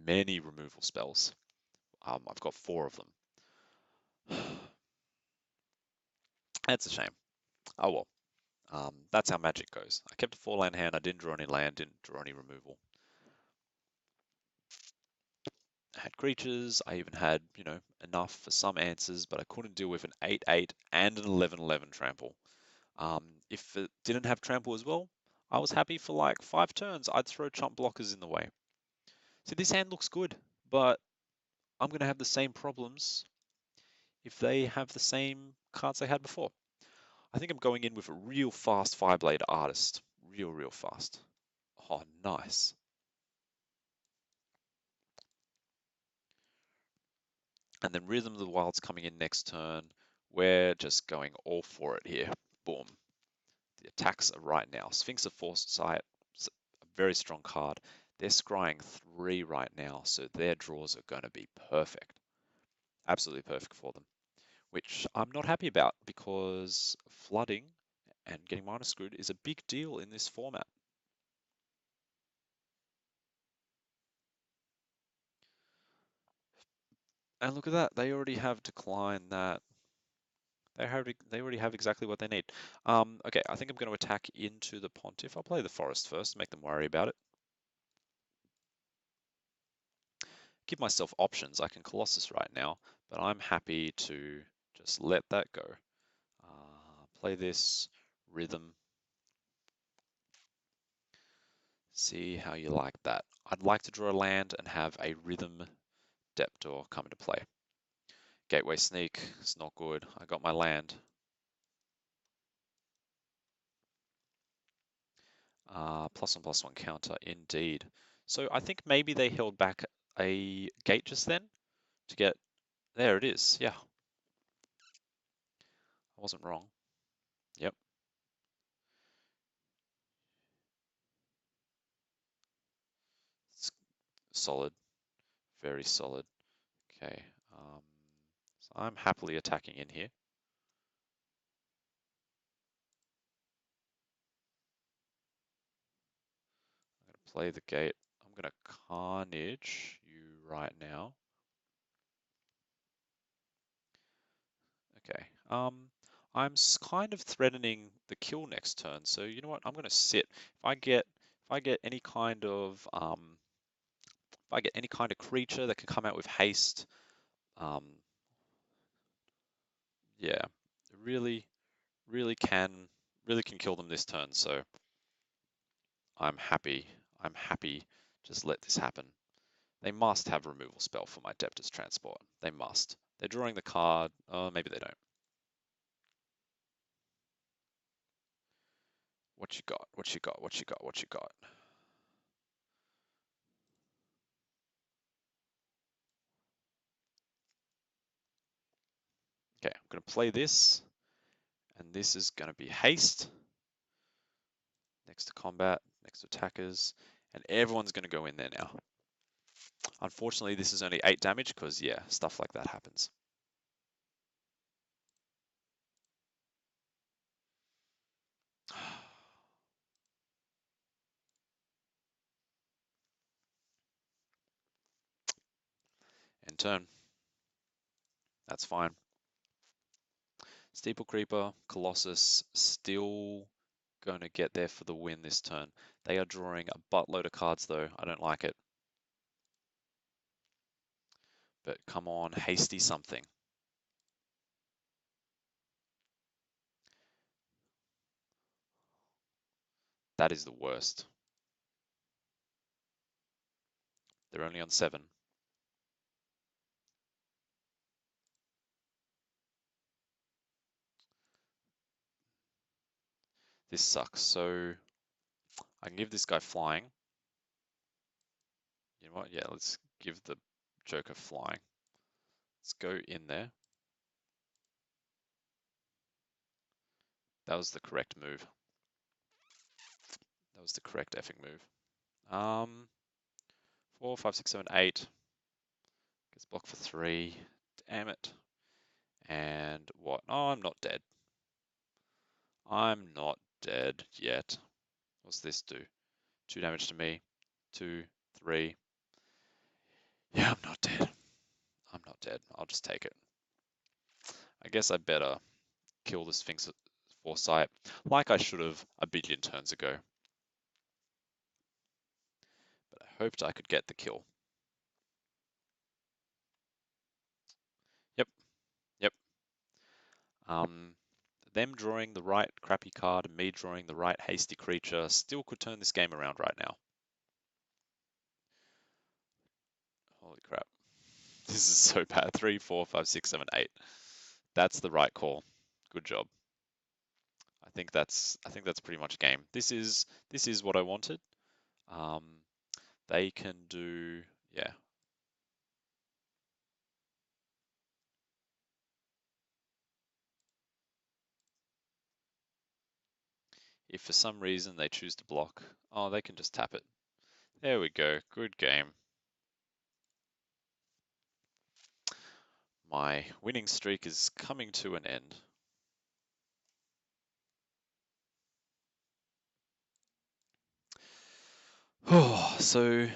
many removal spells. I've got 4 of them. That's a shame. Oh well. That's how Magic goes. I kept a 4-land hand. I didn't draw any land. Didn't draw any removal. I had creatures. I even had, enough for some answers, but I couldn't deal with an 8-8 and an 11-11 trample. If it didn't have trample as well, I was happy for like 5 turns. I'd throw chump blockers in the way. So this hand looks good, but I'm going to have the same problems if they have the same cards they had before. I think I'm going in with a real fast Fireblade Artist. Real fast. Oh, nice. And then Rhythm of the Wild's coming in next turn. We're just going all for it here. Boom. The attacks are right now. Sphinx of Foresight, a very strong card. They're scrying 3 right now, so their draws are going to be perfect. Absolutely perfect for them, which I'm not happy about because flooding and getting minus screwed is a big deal in this format. And look at that, they already have declined that. They already have exactly what they need. Okay, I think I'm going to attack into the Pontiff. I'll play the Forest first, make them worry about it. Give myself options. I can Colossus right now, but I'm happy to just let that go. Play this Rhythm. See how you like that. I'd like to draw a land and have a Rhythm Deptor come into play. Gateway Sneak, it's not good. I got my land. +1/+1 counter, indeed. So I think maybe they held back a gate just then to get... There it is, yeah. I wasn't wrong. Yep. It's solid, very solid. Okay, so I'm happily attacking in here. I'm going to play the gate. I'm going to Carnage you right now. Okay. I'm kind of threatening the kill next turn, so you know what? I'm going to sit. If I get any kind of creature that can come out with haste, um, yeah, really, really can kill them this turn. So I'm happy. I'm happy. Just let this happen. They must have removal spell for my Deptus Transport. They must. They're drawing the card. Oh, maybe they don't. What you got? What you got? What you got? What you got? Okay, I'm going to play this, and this is going to be haste. Next to combat, next to attackers, and everyone's going to go in there now. Unfortunately, this is only 8 damage because, yeah, stuff like that happens. End turn. That's fine. Steeple Creeper, Colossus, still going to get there for the win this turn. They are drawing a buttload of cards though. I don't like it. But come on, hasty something. That is the worst. They're only on 7. This sucks. So I can give this guy flying. You know what? Yeah, let's give the Joker flying. Let's go in there. That was the correct move. That was the correct effing move. 4, 5, 6, 7, 8. Gets blocked for 3. Damn it. And what? Oh, I'm not dead. I'm not dead yet. What's this do? 2 damage to me. 2, 3. Yeah, I'm not dead. I'm not dead. I'll just take it. I guess I better kill the Sphinx Foresight, like I should have a billion turns ago. But I hoped I could get the kill. Yep, yep. Them drawing the right crappy card and me drawing the right hasty creature still could turn this game around right now. Holy crap. This is so bad. 3, 4, 5, 6, 7, 8. That's the right call. Good job. I think that's pretty much game. This is what I wanted. Um, they can do, yeah. If for some reason they choose to block, oh, they can just tap it. There we go. Good game. My winning streak is coming to an end. So,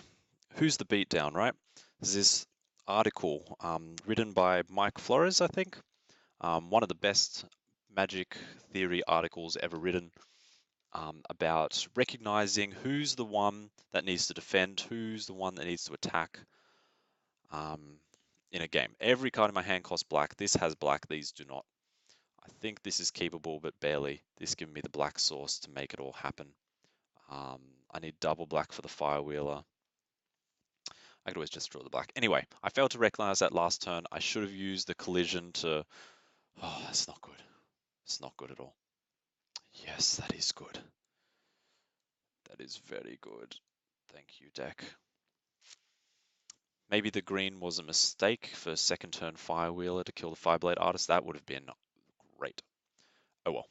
who's the beatdown, right? There's this article written by Mike Flores, I think. One of the best Magic theory articles ever written about recognizing who's the one that needs to defend, who's the one that needs to attack in a game. Every card in my hand costs black. This has black, these do not. I think this is keepable, but barely. This gives me the black source to make it all happen. I need double black for the Firewheeler. I could always just draw the black. Anyway, I failed to recognize that last turn. I should have used the collision to... Oh, that's not good. It's not good at all. Yes, that is good. That is very good. Thank you, deck. Maybe the green was a mistake for second turn Firewheeler to kill the Fireblade Artist. That would have been great. Oh well.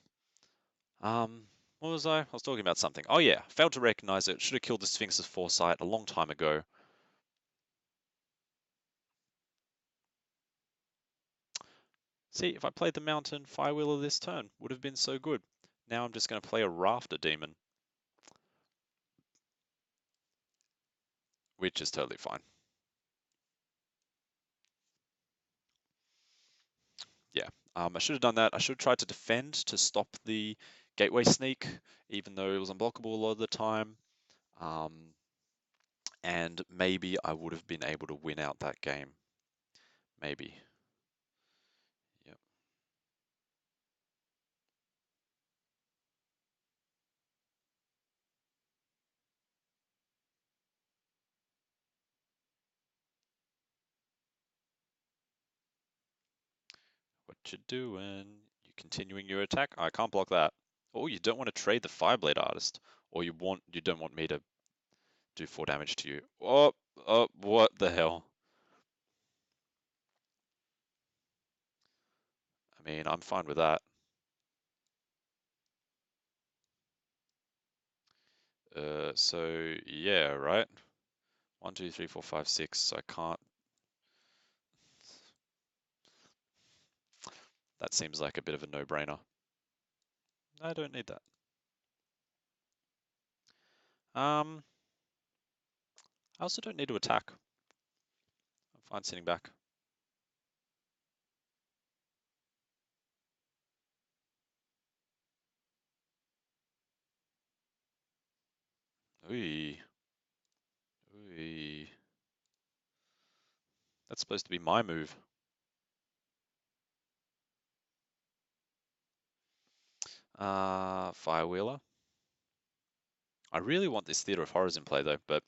What was I? I was talking about something. Oh yeah, failed to recognize it. Should have killed the Sphinx's Foresight a long time ago. See, if I played the Mountain Firewheeler this turn, would have been so good. Now I'm just going to play a Rafter Demon, which is totally fine. Yeah, I should have done that. I should have tried to defend to stop the Gateway Sneak, even though it was unblockable a lot of the time. And maybe I would have been able to win out that game. Maybe. Yep. What you doing? You continuing your attack? I can't block that. Oh, you don't want to trade the Fireblade Artist, or you don't want me to do 4 damage to you. Oh, what the hell? I mean, I'm fine with that. So yeah, right? 1, 2, 3, 4, 5, 6. So I can't. That seems like a bit of a no-brainer. I don't need that. I also don't need to attack. I'm fine sitting back. Ooh. Ooh. That's supposed to be my move. Firewheeler. I really want this Theatre of Horrors in play though, but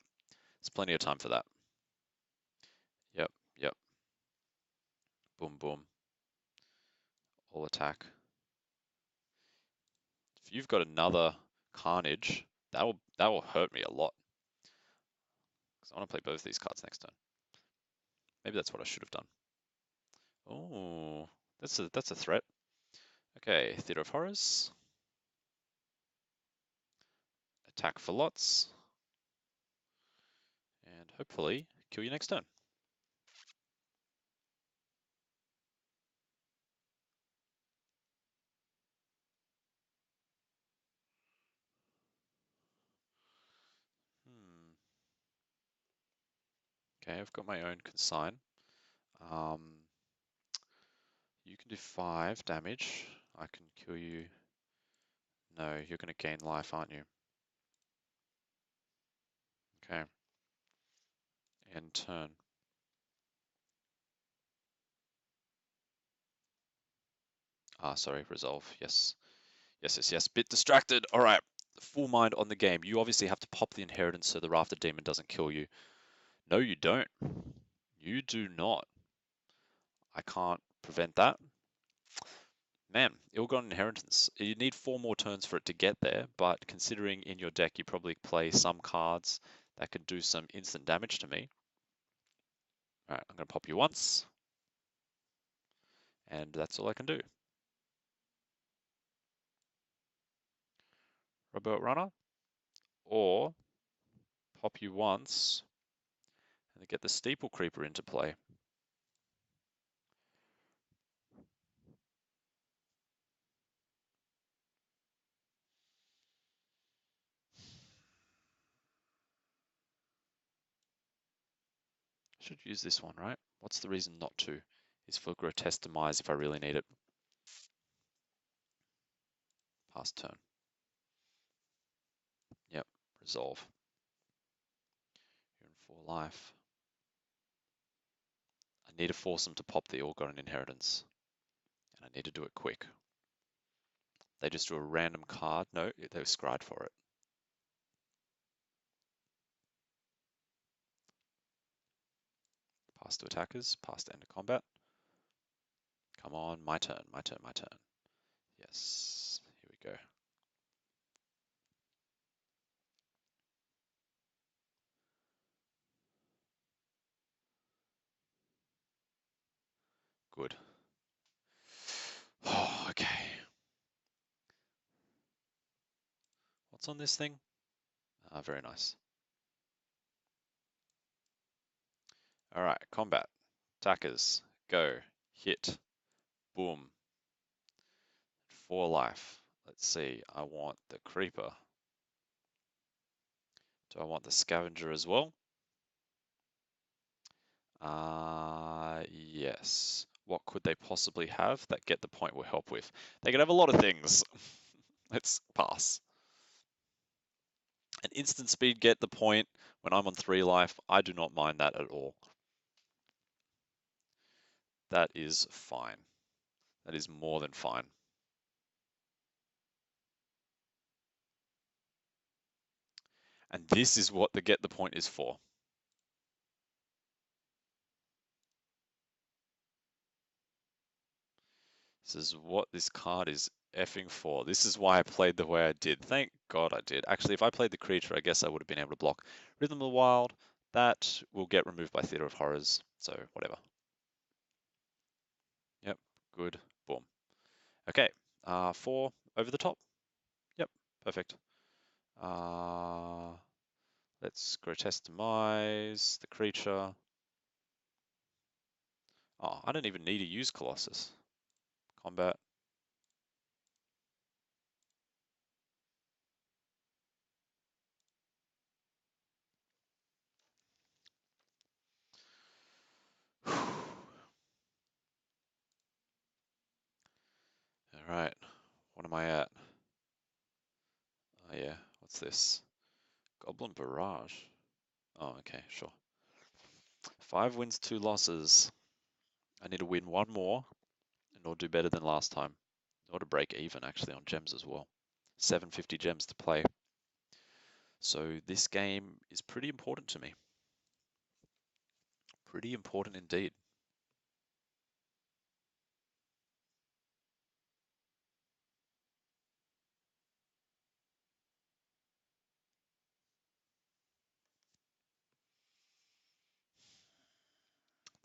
there's plenty of time for that. Yep, yep. Boom, boom. All attack. If you've got another Carnage, that will hurt me a lot. Because I want to play both these cards next turn. Maybe that's what I should have done. Oh, that's a threat. Okay, Theatre of Horrors. Attack for lots. And hopefully kill you next turn. Okay, I've got my own consign. You can do 5 damage. I can kill you. No, you're going to gain life, aren't you? Okay. End turn. Sorry, resolve. Yes. Yes, yes, yes. Bit distracted. All right. Full mind on the game. You obviously have to pop the inheritance so the Rafter Demon doesn't kill you. No, you don't. You do not. I can't prevent that. Man, ill-gotten inheritance. You need 4 more turns for it to get there, but considering in your deck you probably play some cards that could do some instant damage to me. All right, I'm going to pop you once, and that's all I can do. Robot Runner, or Pop you once, and get the Steeple Creeper into play. Should use this one, right? What's the reason not to? Is for Grotesque Demise if I really need it. Pass turn. Yep, resolve. You're in 4 life. I need to force them to pop the All-Got Inheritance. And I need to do it quick. They just drew a random card. No, they were scryed for it. Pass to attackers, pass to end of combat. Come on, my turn, my turn, my turn. Yes, here we go. Good. Oh, okay. What's on this thing? Very nice. All right, combat. Attackers, go. Hit. Boom. 4 life. Let's see, I want the Creeper. Do I want the Scavenger as well? Yes. What could they possibly have that Get the Point will help with? They could have a lot of things. Let's pass. An instant speed Get the Point when I'm on 3 life, I do not mind that at all. That is fine. That is more than fine. And this is what the Get the Point is for. This is what this card is effing for. This is why I played the way I did. Thank God I did. Actually, if I played the creature, I guess I would have been able to block Rhythm of the Wild. That will get removed by Theatre of Horrors, so whatever. Yep, good. Boom. Okay, 4 over the top. Yep, perfect. Let's Grotesque Demise the creature. Oh, I don't even need to use Colossus. Combat. All right, what am I at? Oh yeah, what's this? Goblin Barrage. Oh, okay, sure. 5 wins, 2 losses. I need to win 1 more in order to do better than last time. In order to break even, actually, on gems as well. 750 gems to play. So this game is pretty important to me. Pretty important indeed.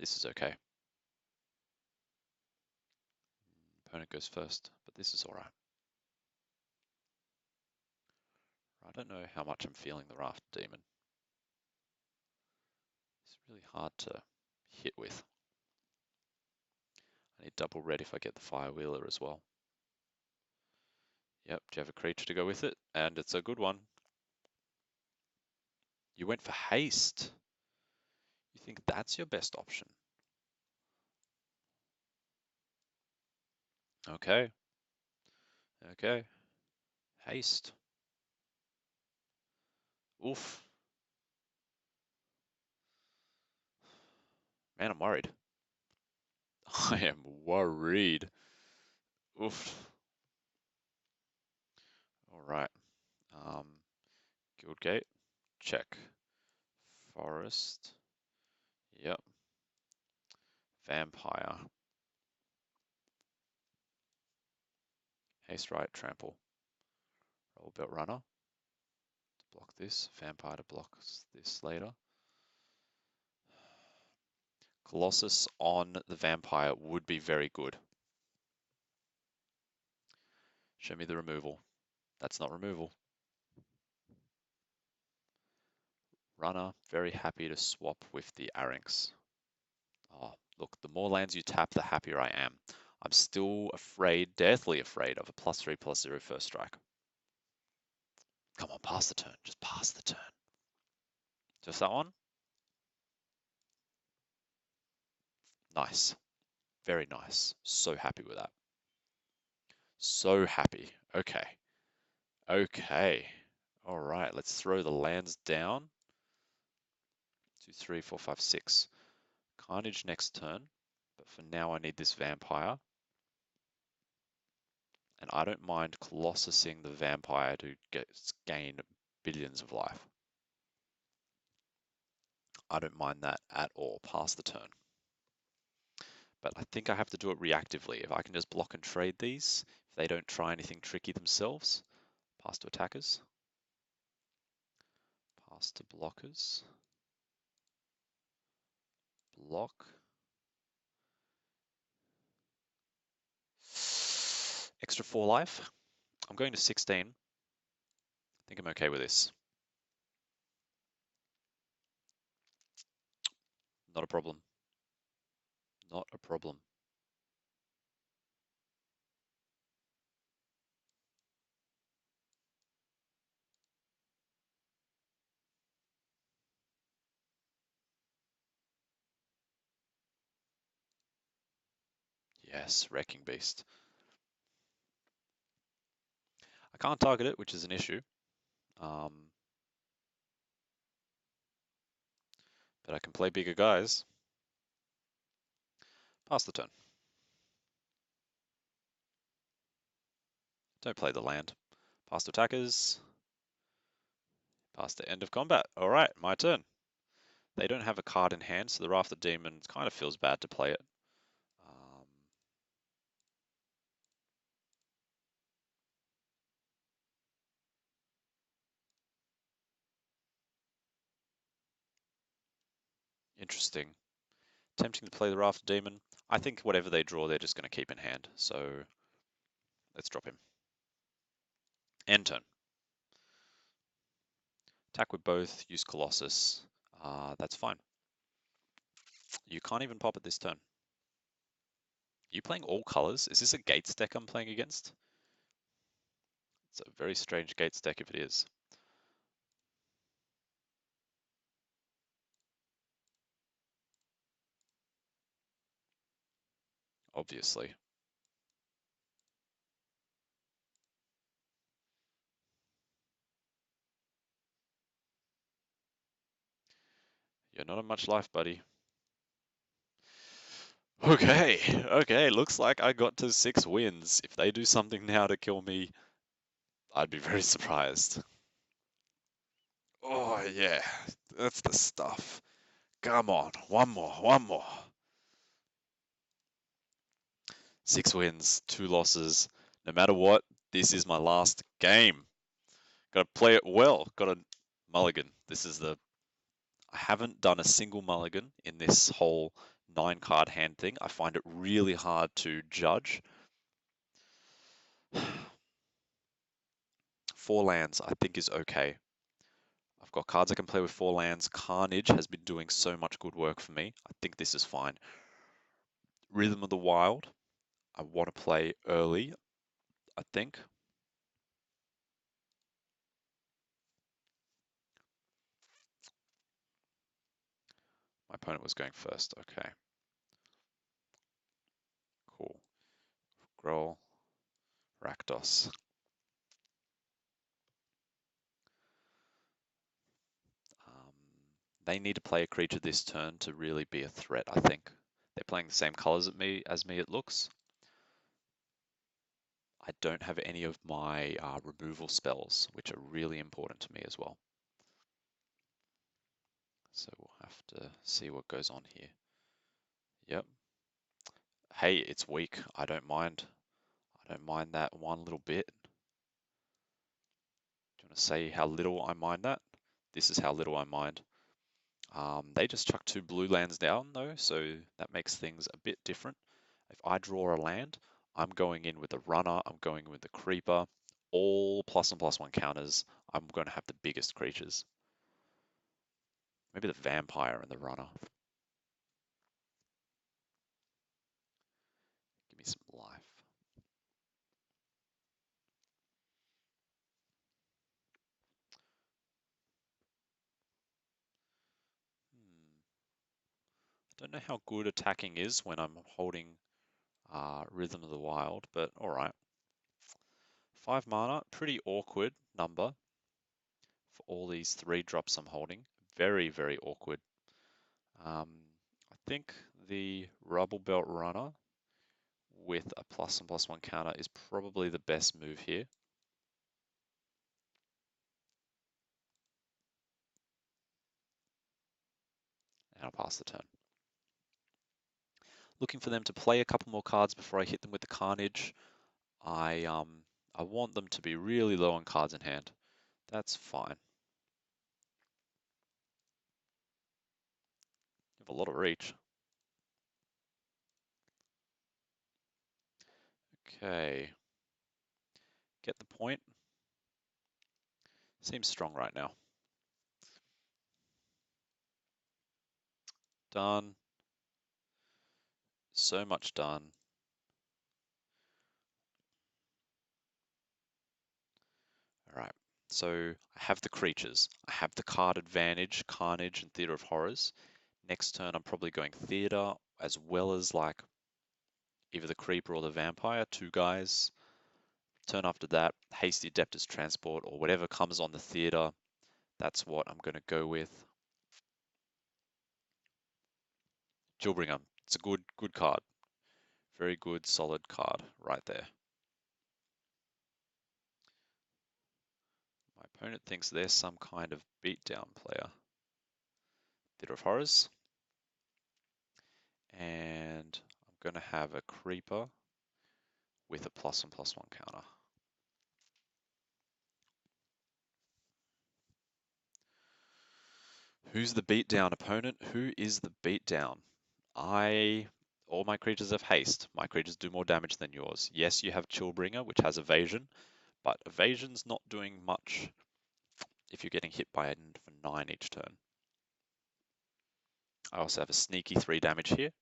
This is okay. Opponent goes first, but this is alright. I don't know how much I'm feeling the Raft Demon. It's really hard to hit with. I need double red if I get the Fire Wheeler as well. Yep, do you have a creature to go with it? And it's a good one. You went for haste. You think that's your best option? Okay. Okay. Haste. Oof. Man, I'm worried. I am worried. Oof. Alright. Guildgate. Check. Forest. Yep. Vampire. Haste right, trample. Roll belt runner. To block this. Vampire to block this later. Colossus on the vampire would be very good. Show me the removal. That's not removal. Runner, very happy to swap with the Arynx. Oh, look, the more lands you tap, the happier I am. I'm still afraid, deathly afraid of a +3/+0 first strike. Come on, pass the turn. Just pass the turn. Just that one? Nice. Very nice. So happy with that. So happy. Okay. Okay. All right, let's throw the lands down. 2, 3, 4, 5, 6. Carnage next turn, but for now I need this vampire. And I don't mind Colossusing the vampire to gain billions of life. I don't mind that at all. Pass the turn. But I think I have to do it reactively. If I can just block and trade these, if they don't try anything tricky themselves, pass to attackers. Pass to blockers. Block. Extra 4 life. I'm going to 16. I think I'm okay with this. Not a problem. Not a problem. Yes, Wrecking Beast. I can't target it, which is an issue. But I can play bigger guys. Pass the turn. Don't play the land. Pass to attackers. Pass to end of combat. All right, my turn. They don't have a card in hand, so the Rafter Demon kind of feels bad to play it. Interesting. Tempting to play the Rafter Demon. I think whatever they draw, they're just going to keep in hand. So let's drop him. End turn. Attack with both, use Colossus. That's fine. You can't even pop it this turn. You playing all colors? Is this a Gates deck I'm playing against? It's a very strange Gates deck if it is. Obviously. You're not on much life, buddy. Okay, okay, looks like I got to 6 wins. If they do something now to kill me, I'd be very surprised. Oh, yeah, that's the stuff. Come on, one more, one more. 6 wins, 2 losses. No matter what, this is my last game. Gotta play it well. Gotta mulligan. This is the... I haven't done a single mulligan in this whole 9-card hand thing. I find it really hard to judge. 4 lands, I think, is okay. I've got cards I can play with 4 lands. Carnage has been doing so much good work for me. I think this is fine. Rhythm of the Wild, I want to play early, I think. My opponent was going first, okay. Cool. Growl, Rakdos. They need to play a creature this turn to really be a threat, I think. They're playing the same colors as me, it looks. I don't have any of my removal spells, which are really important to me as well. So we'll have to see what goes on here. Yep. Hey, it's weak. I don't mind. I don't mind that one little bit. Do you want to say how little I mind that? This is how little I mind. They just chuck 2 blue lands down though, so that makes things a bit different. If I draw a land, I'm going in with the runner, I'm going with the creeper, all +1/+1 counters. I'm going to have the biggest creatures. Maybe the vampire and the runner. Give me some life. Don't know how good attacking is when I'm holding Rhythm of the Wild, but alright. 5 mana, pretty awkward number for all these 3 drops I'm holding. Very, very awkward. I think the Rubble Belt Runner with a +1/+1 counter is probably the best move here. And I'll pass the turn. Looking for them to play a couple more cards before I hit them with the Carnage. I want them to be really low on cards in hand. That's fine. You have a lot of reach. Okay. Get the point. Seems strong right now. Done. So much done. All right. So I have the creatures. I have the card advantage, Carnage and Theatre of Horrors. Next turn, I'm probably going Theatre as well as like either the Creeper or the Vampire, 2 guys. Turn after that, Hasty Adeptus Transport or whatever comes on the Theatre. That's what I'm going to go with. Jillbringer. It's a good card. Very good, solid card right there. My opponent thinks they're some kind of beatdown player. Theatre of Horrors. And I'm going to have a Creeper with a +1/+1 counter. Who's the beatdown opponent? Who is the beatdown? All my creatures have haste. My creatures do more damage than yours. Yes, you have Chillbringer, which has evasion, but evasion's not doing much if you're getting hit by it for 9 each turn. I also have a sneaky 3 damage here,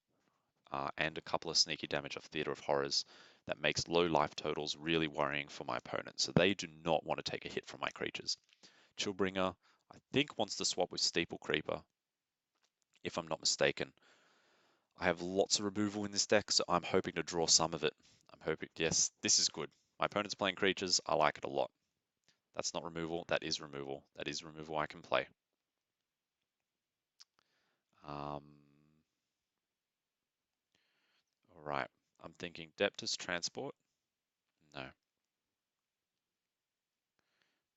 and a couple of sneaky damage of Theatre of Horrors that makes low life totals really worrying for my opponent. So they do not want to take a hit from my creatures. Chillbringer, I think, wants to swap with Steeple Creeper, if I'm not mistaken. I have lots of removal in this deck, so I'm hoping to draw some of it. I'm hoping, yes, this is good. My opponent's playing creatures, I like it a lot. That's not removal, that is removal. That is removal I can play. Alright, I'm thinking Deptus Transport. No.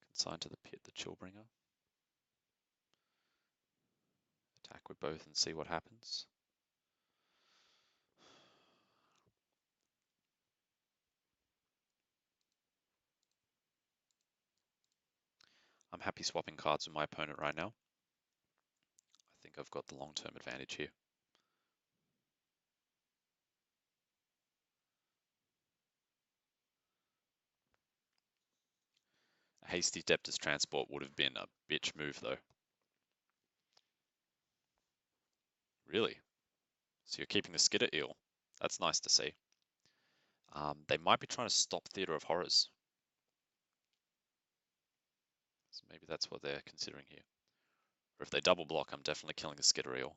Consign to the pit the Chillbringer. Attack with both and see what happens. I'm happy swapping cards with my opponent right now. I think I've got the long-term advantage here. A hasty Deptus Transport would have been a bitch move though. Really? So you're keeping the Skitter Eel. That's nice to see. They might be trying to stop Theatre of Horrors. So maybe that's what they're considering here. Or if they double block, I'm definitely killing the Skitter Eel.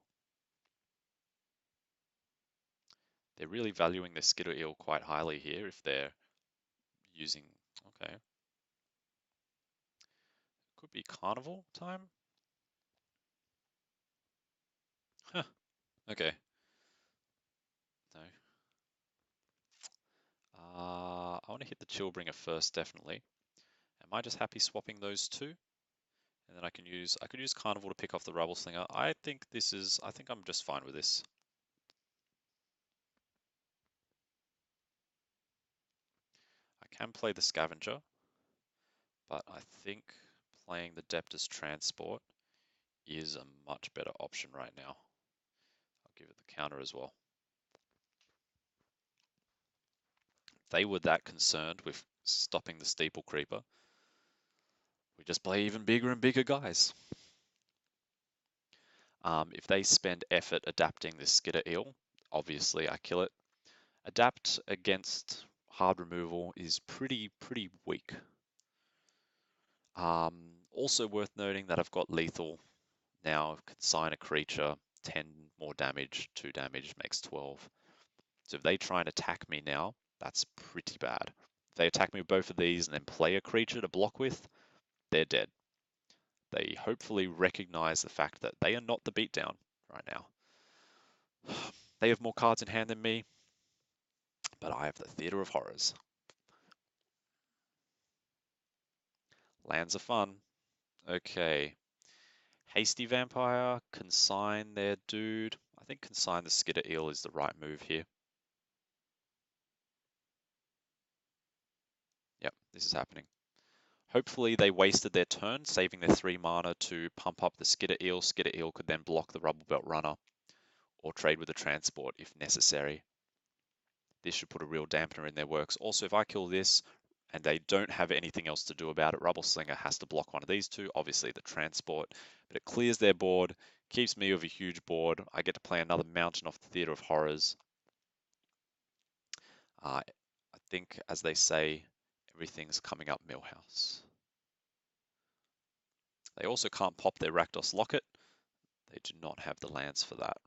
They're really valuing the Skitter Eel quite highly here if they're using... Okay. Could be Carnival time? Huh. Okay. No. I want to hit the Chillbringer first, definitely. Am I just happy swapping those 2? And then I could use Carnival to pick off the Rubble Slinger. I think I'm just fine with this. I can play the Scavenger, but I think playing the Deptus Transport is a much better option right now. I'll give it the counter as well. They were that concerned with stopping the Steeple Creeper. We just play even bigger and bigger guys. If they spend effort adapting this Skitter Eel, obviously I kill it. Adapt against hard removal is pretty weak. Also worth noting that I've got lethal now, consign a creature, 10 more damage, 2 damage makes 12. So if they try and attack me now, that's pretty bad. If they attack me with both of these and then play a creature to block with, they're dead. They hopefully recognize the fact that they are not the beatdown right now. They have more cards in hand than me, but I have the Theatre of Horrors. Lands are fun. Okay. Hasty Vampire, consign their dude. I think consign the Skitter Eel is the right move here. Yep, this is happening. Hopefully they wasted their turn, saving their 3 mana to pump up the Skitter Eel. Skitter Eel could then block the Rubble Belt Runner or trade with a transport if necessary. This should put a real dampener in their works. Also, if I kill this and they don't have anything else to do about it, Rubble Slinger has to block one of these two, obviously the transport, but it clears their board, keeps me with a huge board. I get to play another mountain off the Theatre of Horrors. I think, as they say, everything's coming up Millhouse. They also can't pop their Rakdos Locket. They do not have the lands for that.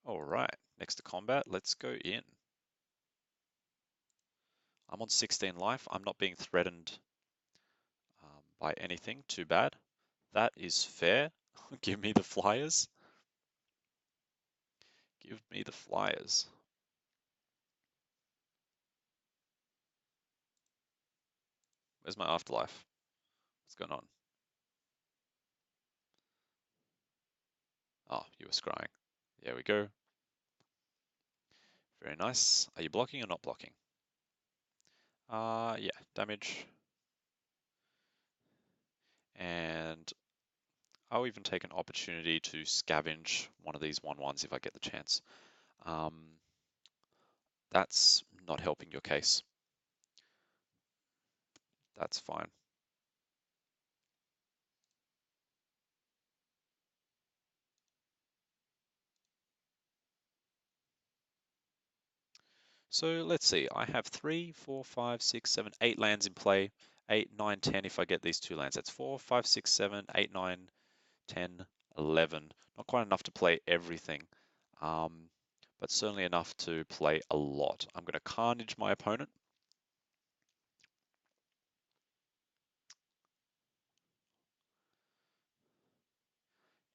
All right, next to combat, let's go in. I'm on 16 life. I'm not being threatened by anything too bad. That is fair. Give me the flyers. Give me the flyers. Where's my afterlife? What's going on? Oh, you were scrying. There we go. Very nice. Are you blocking or not blocking? Yeah, damage. And I'll even take an opportunity to scavenge one of these 1/1s if I get the chance. That's not helping your case. That's fine. So let's see, I have 3, 4, 5, 6, 7, 8 lands in play. 8, 9, 10 if I get these 2 lands. That's 4, 5, 6, 7, 8, 9, 10, 11. Not quite enough to play everything, but certainly enough to play a lot. I'm going to Carnage my opponent.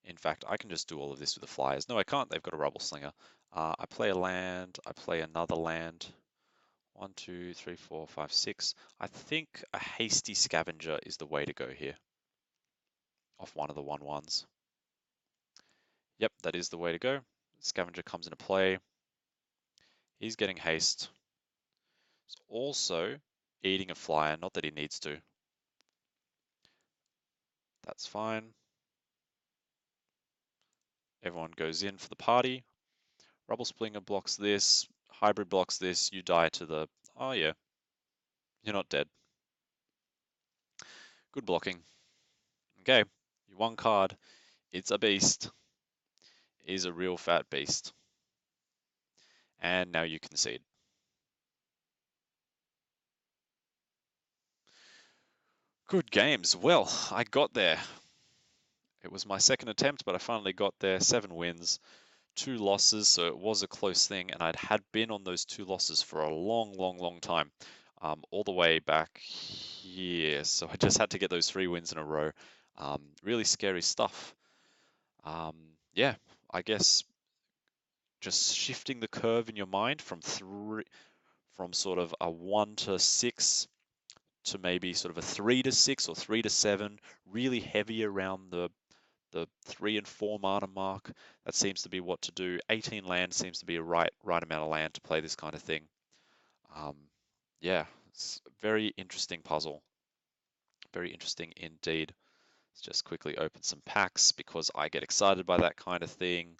In fact, I can just do all of this with the flyers. No, I can't. They've got a Rubble Slinger. I play a land. I play another land. 1, 2, 3, 4, 5, 6. I think a Hasty Scavenger is the way to go here. Off one of the 1/1s. Yep, that is the way to go. Scavenger comes into play. He's getting haste. He's also eating a flyer, not that he needs to. That's fine. Everyone goes in for the party. Rubble Splinger blocks this. Hybrid blocks this. You die to the... Oh yeah. You're not dead. Good blocking. Okay. You won card. It's a beast. Is a real fat beast. And now you concede. Good games. Well, I got there. It was my second attempt, but I finally got there. 7 wins, 2 losses, so it was a close thing, and I'd had been on those 2 losses for a long time, all the way back here. So I just had to get those 3 wins in a row. Really scary stuff. Yeah, I guess just shifting the curve in your mind from sort of a 1 to 6 to maybe sort of a 3 to 6 or 3 to 7, really heavy around the 3 and 4 mana mark. That seems to be what to do. 18 land seems to be a right amount of land to play this kind of thing. Yeah, it's a very interesting puzzle. Very interesting indeed. Let's just quickly open some packs because I get excited by that kind of thing.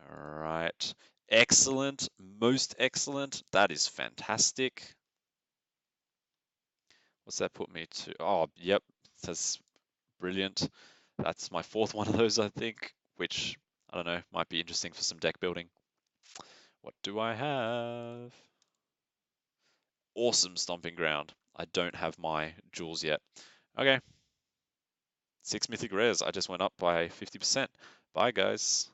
All right. Excellent. Most excellent. That is fantastic. What's that put me to? Oh, yep. That's brilliant. That's my fourth one of those, I think, which, I don't know, might be interesting for some deck building. What do I have? Awesome Stomping Ground. I don't have my jewels yet. Okay, 6 mythic rares. I just went up by 50%. Bye, guys.